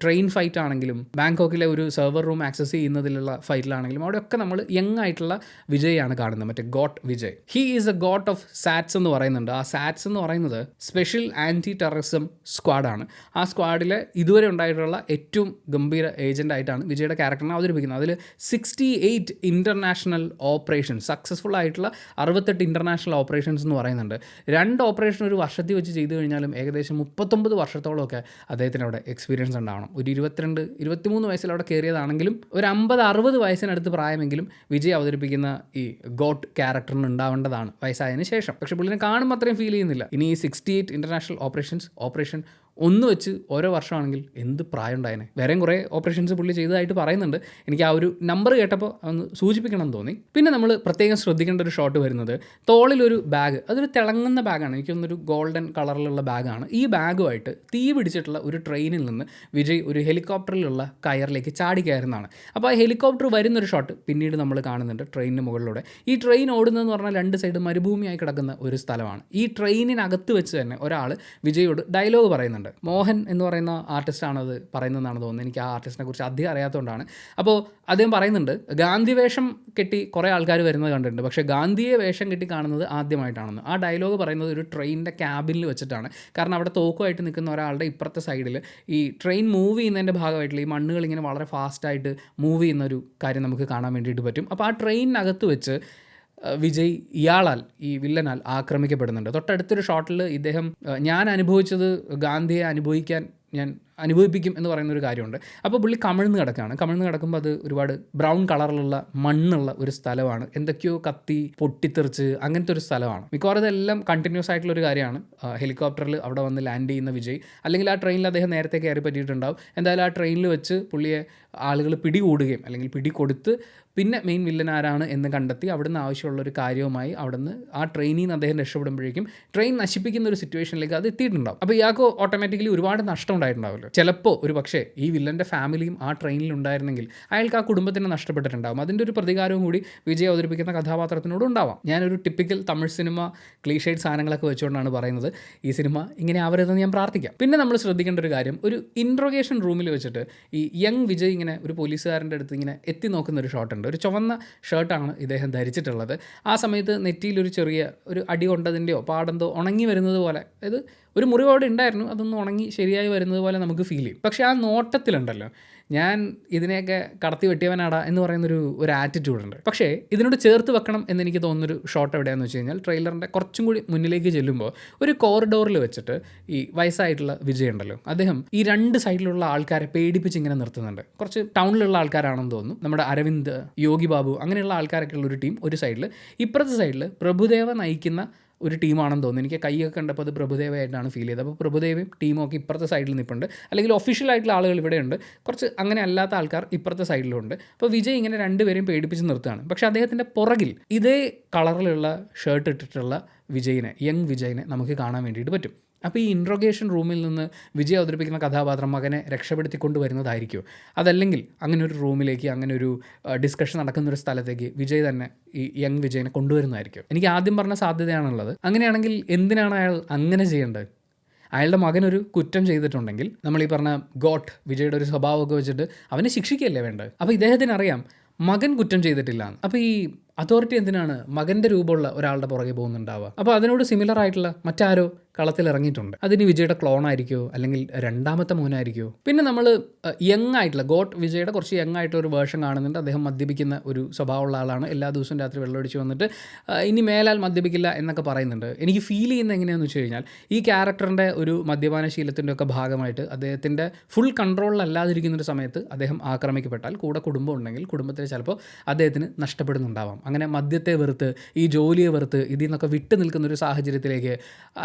ട്രെയിൻ ഫൈറ്റ് ആണെങ്കിലും ബാങ്കോക്കിലെ ഒരു സെർവർ റൂം ആക്സസ് ചെയ്യുന്നതിലുള്ള ഫൈറ്റിലാണെങ്കിലും അവിടെയൊക്കെ നമ്മൾ യങ് ആയിട്ടുള്ള വിജയാണ് കാണുന്നത്, മറ്റേ GOAT Vijay. He is a GOAT of sorts എന്ന് പറയുന്നുണ്ട്. ആ സാറ്റ്സ് എന്ന് പറയുന്നത് സ്പെഷ്യൽ ആൻറ്റി ടെററിസം സ്ക്വാഡാണ്. ആ സ്ക്വാഡിൽ ഇതുവരെ ഉണ്ടായിട്ടുള്ള ഏറ്റവും ഗംഭീര ഏജൻ്റായിട്ടാണ് വിജയുടെ ക്യാരക്ടറിനെ അവതരിപ്പിക്കുന്നത്. അതിൽ 68 ഇൻ്റർനാഷണൽ ഓപ്പറേഷൻ, സക്സസ്ഫുൾ ആയിട്ടുള്ള 68 ഇൻ്റർനാഷണൽ ഓപ്പറേഷൻസ് എന്ന് പറയുന്നുണ്ട്. 2 ഓപ്പറേഷൻ ഒരു വർഷത്തിൽ വെച്ച് ചെയ്തു കഴിഞ്ഞാലും ഏകദേശം 39 വർഷത്തോളമൊക്കെ അദ്ദേഹത്തിന് അവിടെ എക്സ്പീരിയൻസ് ഉണ്ടാവണം. ഒരു 22-23 വയസ്സിൽ അവിടെ കയറിയതാണെങ്കിലും ഒരു 50-60 വയസ്സിനടുത്ത് പ്രായമെങ്കിലും വിജയ് അവതരിപ്പിക്കുന്ന ഈ ഗോട്ട് ക്യാരക്ടറിന് ഉണ്ടാവേണ്ടതാണ് വയസ്സായതിനു ശേഷം. പക്ഷേ പുള്ളിനെ കാണുമ്പോൾ അത്രയും ഫീൽ ചെയ്യുന്നില്ല. ഇനി ഈ 68 ഇൻ്റർനാഷണൽ ഓപ്പറേഷൻ ഒന്ന് വെച്ച് ഓരോ വർഷമാണെങ്കിൽ എന്ത് പ്രായം ഉണ്ടായേനെ. വേറെയും കുറേ ഓപ്പറേഷൻസ് പുള്ളി ചെയ്തതായിട്ട് പറയുന്നുണ്ട്. എനിക്ക് ആ ഒരു നമ്പർ കേട്ടപ്പോൾ ഒന്ന് സൂചിപ്പിക്കണം എന്ന് തോന്നി. പിന്നെ നമ്മൾ പ്രത്യേകം ശ്രദ്ധിക്കേണ്ട ഒരു ഷോട്ട് വരുന്നത് തോളിലൊരു ബാഗ്, അതൊരു തിളങ്ങുന്ന ബാഗാണ്, എനിക്കൊന്നൊരു ഗോൾഡൻ കളറിലുള്ള ബാഗാണ്. ഈ ബാഗുമായിട്ട് തീ പിടിച്ചിട്ടുള്ള ഒരു ട്രെയിനിൽ നിന്ന് വിജയ് ഒരു ഹെലികോപ്റ്ററിലുള്ള കയറിലേക്ക് ചാടി കയറുന്നതാണ്. അപ്പോൾ ആ ഹെലികോപ്റ്റർ വരുന്നൊരു ഷോട്ട് പിന്നീട് നമ്മൾ കാണുന്നുണ്ട് ട്രെയിനിന് മുകളിലൂടെ. ഈ ട്രെയിൻ ഓടുന്നതെന്ന് പറഞ്ഞാൽ 2 സൈഡ് മരുഭൂമിയായി കിടക്കുന്ന ഒരു സ്ഥലമാണ്. ഈ ട്രെയിനിനകത്ത് വെച്ച് തന്നെ ഒരാൾ വിജയോട് ഡയലോഗ് പറയുന്നുണ്ട്. മോഹൻ എന്ന് പറയുന്ന ആർട്ടിസ്റ്റാണ് അത് പറയുന്നതെന്നാണ് തോന്നുന്നത്. എനിക്ക് ആ ആർട്ടിസ്റ്റിനെ കുറിച്ച് അധികം അറിയാത്തതുകൊണ്ടാണ്. അപ്പോൾ അദ്ദേഹം പറയുന്നുണ്ട്, ഗാന്ധി വേഷം കെട്ടി കുറേ ആൾക്കാർ വരുന്നത് കണ്ടിട്ടുണ്ട്, പക്ഷേ ഗാന്ധിയെ വേഷം കെട്ടി കാണുന്നത് ആദ്യമായിട്ടാണെന്ന്. ആ ഡയലോഗ് പറയുന്നത് ഒരു ട്രെയിനിൻ്റെ ക്യാബിനിൽ വെച്ചിട്ടാണ്. കാരണം അവിടെ തോക്കുമായിട്ട് നിൽക്കുന്ന ഒരാളുടെ ഇപ്പുറത്തെ സൈഡിൽ ഈ ട്രെയിൻ മൂവ് ചെയ്യുന്നതിൻ്റെ ഭാഗമായിട്ടുള്ള ഈ മണ്ണുകൾ ഇങ്ങനെ വളരെ ഫാസ്റ്റായിട്ട് മൂവ് ചെയ്യുന്നൊരു കാര്യം നമുക്ക് കാണാൻ വേണ്ടിയിട്ട് പറ്റും. അപ്പോൾ ആ ട്രെയിനിനകത്ത് വെച്ച് വിജയ് ഇയാളാൽ, ഈ വില്ലനാൽ ആക്രമിക്കപ്പെടുന്നുണ്ട്. തൊട്ടടുത്തൊരു ഷോട്ടിൽ ഇദ്ദേഹം ഞാൻ അനുഭവിച്ചത് ഗാന്ധിയെ ഞാൻ അനുഭവിപ്പിക്കും എന്ന് പറയുന്നൊരു കാര്യമുണ്ട്. അപ്പോൾ പുള്ളി കമിഴ്ന്ന് കിടക്കുമ്പോൾ അത് ഒരുപാട് ബ്രൗൺ കളറിലുള്ള മണ്ണുള്ള ഒരു സ്ഥലമാണ്. എന്തൊക്കെയോ കത്തി പൊട്ടിത്തെറിച്ച് അങ്ങനത്തെ ഒരു സ്ഥലമാണ്. മിക്കവാറും ഇതെല്ലാം കണ്ടിന്യൂസ് ആയിട്ടുള്ളൊരു കാര്യമാണ്. ഹെലികോപ്റ്ററിൽ അവിടെ വന്ന് ലാൻഡ് ചെയ്യുന്ന വിജയ്, അല്ലെങ്കിൽ ആ ട്രെയിനിൽ അദ്ദേഹം നേരത്തെ കയറി പറ്റിയിട്ടുണ്ടാവും. എന്തായാലും ആ ട്രെയിനിൽ വെച്ച് പുള്ളിയെ ആളുകൾ പിടികൂടുകയും അല്ലെങ്കിൽ പിടികൊടുത്ത് പിന്നെ മെയിൻ വില്ലൻ ആരാണ് എന്ന് കണ്ടെത്തി അവിടുന്ന് ആവശ്യമുള്ളൊരു കാര്യവുമായി അവിടുന്ന് ആ ട്രെയിനിൽ നിന്ന് അദ്ദേഹം രക്ഷപ്പെടുമ്പോഴേക്കും ട്രെയിൻ നശിപ്പിക്കുന്ന ഒരു സിറ്റുവേഷനിലേക്ക് അത് എത്തിയിട്ടുണ്ടാവും. അപ്പോൾ ഇയാൾക്ക് ഓട്ടോമാറ്റിക്കലി ഒരുപാട് നഷ്ടം ഉണ്ടായിട്ടുണ്ടാവുമല്ലോ. ചിലപ്പോൾ ഒരു പക്ഷേ ഈ വില്ലൻ്റെ ഫാമിലിയും ആ ട്രെയിനിൽ ഉണ്ടായിരുന്നെങ്കിൽ അയാൾക്ക് ആ കുടുംബത്തിന് നഷ്ടപ്പെട്ടിട്ടുണ്ടാകും. അതിൻ്റെ ഒരു പ്രതികാരവും കൂടി വിജയ് അവതരിപ്പിക്കുന്ന കഥാപാത്രത്തിനോട് ഉണ്ടാവാം. ഞാനൊരു ടിപ്പിക്കൽ തമിഴ് സിനിമ ക്ലീഷേഡ് സാധനങ്ങളൊക്കെ വെച്ചുകൊണ്ടാണ് പറയുന്നത്. ഈ സിനിമ ഇങ്ങനെ ആവരുതെന്ന് ഞാൻ പ്രാർത്ഥിക്കാം. പിന്നെ നമ്മൾ ശ്രദ്ധിക്കേണ്ട ഒരു കാര്യം, ഒരു ഇൻട്രോഗേഷൻ റൂമിൽ വെച്ചിട്ട് ഈ യങ് വിജയ് ഇങ്ങനെ ഒരു പോലീസുകാരൻ്റെ അടുത്ത് ഇങ്ങനെ എത്തി നോക്കുന്ന ഒരു ഷോട്ടുണ്ട്. ഒരു ചുവന്ന ഷർട്ടാണ് ഇദ്ദേഹം ധരിച്ചിട്ടുള്ളത്. ആ സമയത്ത് നെറ്റിയിലൊരു ചെറിയ ഒരു അടി കൊണ്ടതിൻ്റെയോ പാടെന്തോ ഉണങ്ങി വരുന്നത് പോലെ, അതായത് ഒരു മുറിവോടെ ഉണ്ടായിരുന്നു, അതൊന്ന് ഉണങ്ങി ശരിയായി വരുന്നത് പോലെ നമുക്ക് ഫീൽ ചെയ്യും. പക്ഷേ ആ നോട്ടത്തിലുണ്ടല്ലോ, ഞാൻ ഇതിനെയൊക്കെ കടത്തി വെട്ടിയവനാടാ എന്ന് പറയുന്നൊരു ആറ്റിറ്റ്യൂഡുണ്ട്. പക്ഷേ ഇതിനോട് ചേർത്ത് വെക്കണം എന്നെനിക്ക് തോന്നുന്നൊരു ഷോട്ട് എവിടെയാണെന്ന് വെച്ച് കഴിഞ്ഞാൽ ട്രെയിലറിൻ്റെ കുറച്ചും കൂടി മുന്നിലേക്ക് ചെല്ലുമ്പോൾ ഒരു കോറിഡോറിൽ വെച്ചിട്ട് ഈ വയസ്സായിട്ടുള്ള വിജയ് ഉണ്ടല്ലോ, അദ്ദേഹം ഈ 2 സൈഡിലുള്ള ആൾക്കാരെ പേടിപ്പിച്ച് ഇങ്ങനെ നിർത്തുന്നുണ്ട്. കുറച്ച് ടൗണിലുള്ള ആൾക്കാരാണെന്ന് തോന്നുന്നു. നമ്മുടെ അരവിന്ദ്, യോഗി ബാബു അങ്ങനെയുള്ള ആൾക്കാരൊക്കെ ഉള്ളൊരു ടീം ഒരു സൈഡിൽ, ഇപ്പുറത്തെ സൈഡിൽ പ്രഭുദേവ നയിക്കുന്ന ഒരു ടീമാണെന്ന് തോന്നുന്നു. എനിക്ക് കൈയൊക്കെ കണ്ടപ്പോൾ അത് പ്രഭുദേവയായിട്ടാണ് ഫീൽ ചെയ്തത്. അപ്പോൾ പ്രഭുദേവയും ടീമും ഒക്കെ ഇപ്പുറത്തെ സൈഡിൽ നിൽപ്പുണ്ട്. അല്ലെങ്കിൽ ഒഫീഷ്യലായിട്ടുള്ള ആളുകൾ ഇവിടെയുണ്ട്, കുറച്ച് അങ്ങനെ അല്ലാത്ത ആൾക്കാർ ഇപ്പുറത്തെ സൈഡിലുണ്ട്. അപ്പോൾ വിജയ് ഇങ്ങനെ 2 പേരെയും പേടിപ്പിച്ച് നിർത്തുകയാണ്. പക്ഷേ അദ്ദേഹത്തിൻ്റെ പുറകിൽ ഇതേ കളറിലുള്ള ഷർട്ട് ഇട്ടിട്ടുള്ള വിജയിനെ, യങ് വിജയിനെ നമുക്ക് കാണാൻ വേണ്ടിയിട്ട് പറ്റും. അപ്പോൾ ഈ ഇൻട്രോഗേഷൻ റൂമിൽ നിന്ന് വിജയ് അവതരിപ്പിക്കുന്ന കഥാപാത്രം മകനെ രക്ഷപ്പെടുത്തിക്കൊണ്ട് വരുന്നതായിരിക്കുമോ? അതല്ലെങ്കിൽ അങ്ങനെ ഒരു റൂമിലേക്ക്, അങ്ങനെ ഒരു ഡിസ്കഷൻ നടക്കുന്നൊരു സ്ഥലത്തേക്ക് വിജയ് തന്നെ ഈ യങ് വിജയനെ കൊണ്ടുവരുന്നതായിരിക്കും. എനിക്ക് ആദ്യം പറഞ്ഞ സാധ്യതയാണുള്ളത്. അങ്ങനെയാണെങ്കിൽ എന്തിനാണ് അയാൾ അങ്ങനെ ചെയ്യേണ്ടത്? അയാളുടെ മകനൊരു കുറ്റം ചെയ്തിട്ടുണ്ടെങ്കിൽ നമ്മൾ ഈ പറഞ്ഞ ഗോട്ട് വിജയുടെ ഒരു സ്വഭാവമൊക്കെ വെച്ചിട്ട് അവനെ ശിക്ഷിക്കുകയല്ലേ വേണ്ടത്? അപ്പോൾ ഇദ്ദേഹത്തിന് അറിയാം മകൻ കുറ്റം ചെയ്തിട്ടില്ല എന്ന്. അപ്പോൾ ഈ അതോറിറ്റി എന്തിനാണ് മകൻ്റെ രൂപമുള്ള ഒരാളുടെ പുറകെ പോകുന്നുണ്ടാവുക? അപ്പോൾ അതിനോട് സിമിലർ ആയിട്ടുള്ള മറ്റാരോ കളത്തിൽ ഇറങ്ങിയിട്ടുണ്ട്. അതിന് വിജയുടെ ക്ലോൺ ആയിരിക്കുമോ, അല്ലെങ്കിൽ രണ്ടാമത്തെ മോനായിരിക്കുമോ? പിന്നെ നമ്മൾ യങ് ആയിട്ടുള്ള ഗോട്ട് വിജയുടെ കുറച്ച് യങ് ആയിട്ടുള്ള ഒരു വേർഷൻ കാണുന്നുണ്ട്. അദ്ദേഹം മദ്യപിക്കുന്ന ഒരു സ്വഭാവമുള്ള ആളാണ്. എല്ലാ ദിവസവും രാത്രി വെള്ളമടിച്ച് വന്നിട്ട് ഇനി മേലാൽ മദ്യപിക്കില്ല എന്നൊക്കെ പറയുന്നുണ്ട്. എനിക്ക് ഫീൽ ചെയ്യുന്നത് എങ്ങനെയാണെന്ന് വെച്ച് കഴിഞ്ഞാൽ, ഈ ക്യാരക്ടറിൻ്റെ ഒരു മദ്യപാന ശീലത്തിൻ്റെ ഒക്കെ ഭാഗമായിട്ട് അദ്ദേഹത്തിൻ്റെ ഫുൾ കൺട്രോളിലല്ലാതിരിക്കുന്നൊരു സമയത്ത് അദ്ദേഹം ആക്രമിക്കപ്പെട്ടാൽ കൂടെ കുടുംബം ഉണ്ടെങ്കിൽ കുടുംബത്തിൽ ചിലപ്പോൾ അദ്ദേഹത്തിന് നഷ്ടപ്പെടുന്നുണ്ടാവാം. അങ്ങനെ മദ്യത്തെ വെറുത്ത്, ഈ ജോലിയെ വെറുത്ത്, ഇതിൽ നിന്നൊക്കെ വിട്ടു നിൽക്കുന്നൊരു സാഹചര്യത്തിലേക്ക്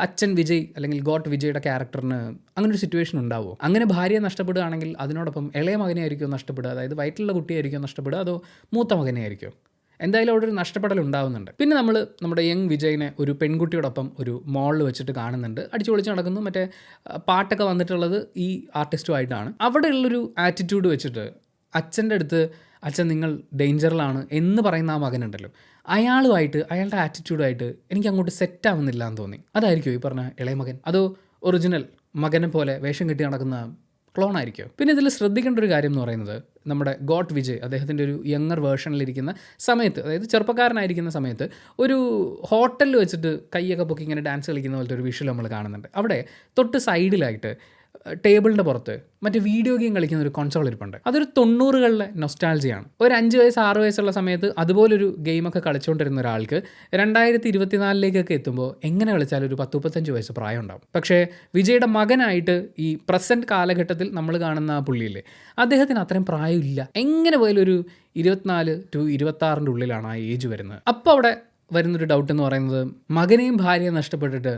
അച്ഛൻ വിജയ് അല്ലെങ്കിൽ ഗോട്ട് വിജയുടെ ക്യാരക്ടറിന് അങ്ങനൊരു സിറ്റുവേഷൻ ഉണ്ടാവുമോ? അങ്ങനെ ഭാര്യയെ നഷ്ടപ്പെടുകയാണെങ്കിൽ അതിനോടൊപ്പം ഇളയ മകനെ ആയിരിക്കും നഷ്ടപ്പെടുക, അതായത് വയറ്റിലുള്ള കുട്ടിയായിരിക്കും നഷ്ടപ്പെടുക, അതോ മൂത്ത മകനെ ആയിരിക്കും? എന്തായാലും അവിടെ ഒരു നഷ്ടപ്പെടൽ ഉണ്ടാവുന്നുണ്ട്. പിന്നെ നമ്മൾ നമ്മുടെ യങ് വിജയിനെ ഒരു പെൺകുട്ടിയോടൊപ്പം ഒരു മോളിൽ വെച്ചിട്ട് കാണുന്നുണ്ട്. അടിച്ചു പൊളിച്ച് നടക്കുന്നു. മറ്റേ പാട്ടൊക്കെ വന്നിട്ടുള്ളത് ഈ ആർട്ടിസ്റ്റുമായിട്ടാണ്. അവിടെയുള്ളൊരു ആറ്റിറ്റ്യൂഡ് വെച്ചിട്ട് അച്ഛൻ്റെ അടുത്ത് അച്ഛൻ നിങ്ങൾ ഡേഞ്ചറിലാണ് എന്ന് പറയുന്ന ആ മകനുണ്ടല്ലോ, അയാളുമായിട്ട് അയാളുടെ ആറ്റിറ്റ്യൂഡായിട്ട് എനിക്ക് അങ്ങോട്ട് സെറ്റ് ആവുന്നില്ല എന്ന് തോന്നി. അതായിരിക്കും ഈ പറഞ്ഞ ഇളയ മകൻ, അതോ ഒറിജിനൽ മകനെ പോലെ വേഷം കെട്ടി നടക്കുന്ന ക്ലോൺ ആയിരിക്കും? പിന്നെ ഇതിൽ ശ്രദ്ധിക്കേണ്ട ഒരു കാര്യം എന്ന് പറയുന്നത്, നമ്മുടെ ഗോട്ട് വിജയ് അദ്ദേഹത്തിൻ്റെ ഒരു യങ്ങർ വേർഷനിലിരിക്കുന്ന സമയത്ത്, അതായത് ചെറുപ്പക്കാരനായിരിക്കുന്ന സമയത്ത് ഒരു ഹോട്ടലിൽ വെച്ചിട്ട് കൈയൊക്കെ പൊക്കി ഇങ്ങനെ ഡാൻസ് കളിക്കുന്ന പോലത്തെ ഒരു വിഷ്വൽ നമ്മൾ കാണുന്നുണ്ട്. അവിടെ തൊട്ട് സൈഡിലായിട്ട് ടേബിളിൻ്റെ പുറത്ത് മറ്റേ വീഡിയോ ഗെയിം കളിക്കുന്ന ഒരു കൺസോൾ ഇരിപ്പുണ്ട്. അതൊരു 90കളിലെ നൊസ്റ്റാൾജിയാണ്. ഒരു 5 വയസ്സ് 6 വയസ്സുള്ള സമയത്ത് അതുപോലൊരു ഗെയിമൊക്കെ കളിച്ചുകൊണ്ടിരുന്ന ഒരാൾക്ക് 2024 എത്തുമ്പോൾ എങ്ങനെ കളിച്ചാലും ഒരു 10-35 വയസ്സ് പ്രായം ഉണ്ടാവും. പക്ഷേ വിജയുടെ മകനായിട്ട് ഈ പ്രസൻറ്റ് കാലഘട്ടത്തിൽ നമ്മൾ കാണുന്ന ആ പുള്ളിയില്ലേ, അദ്ദേഹത്തിന് അത്രയും പ്രായമില്ല. എങ്ങനെ പോയാലും ഒരു 24 to 26 ഉള്ളിലാണ് ആ ഏജ് വരുന്നത്. അപ്പോൾ അവിടെ വരുന്നൊരു ഡൗട്ട് എന്ന് പറയുന്നത്, മകനെയും ഭാര്യയും നഷ്ടപ്പെട്ടിട്ട്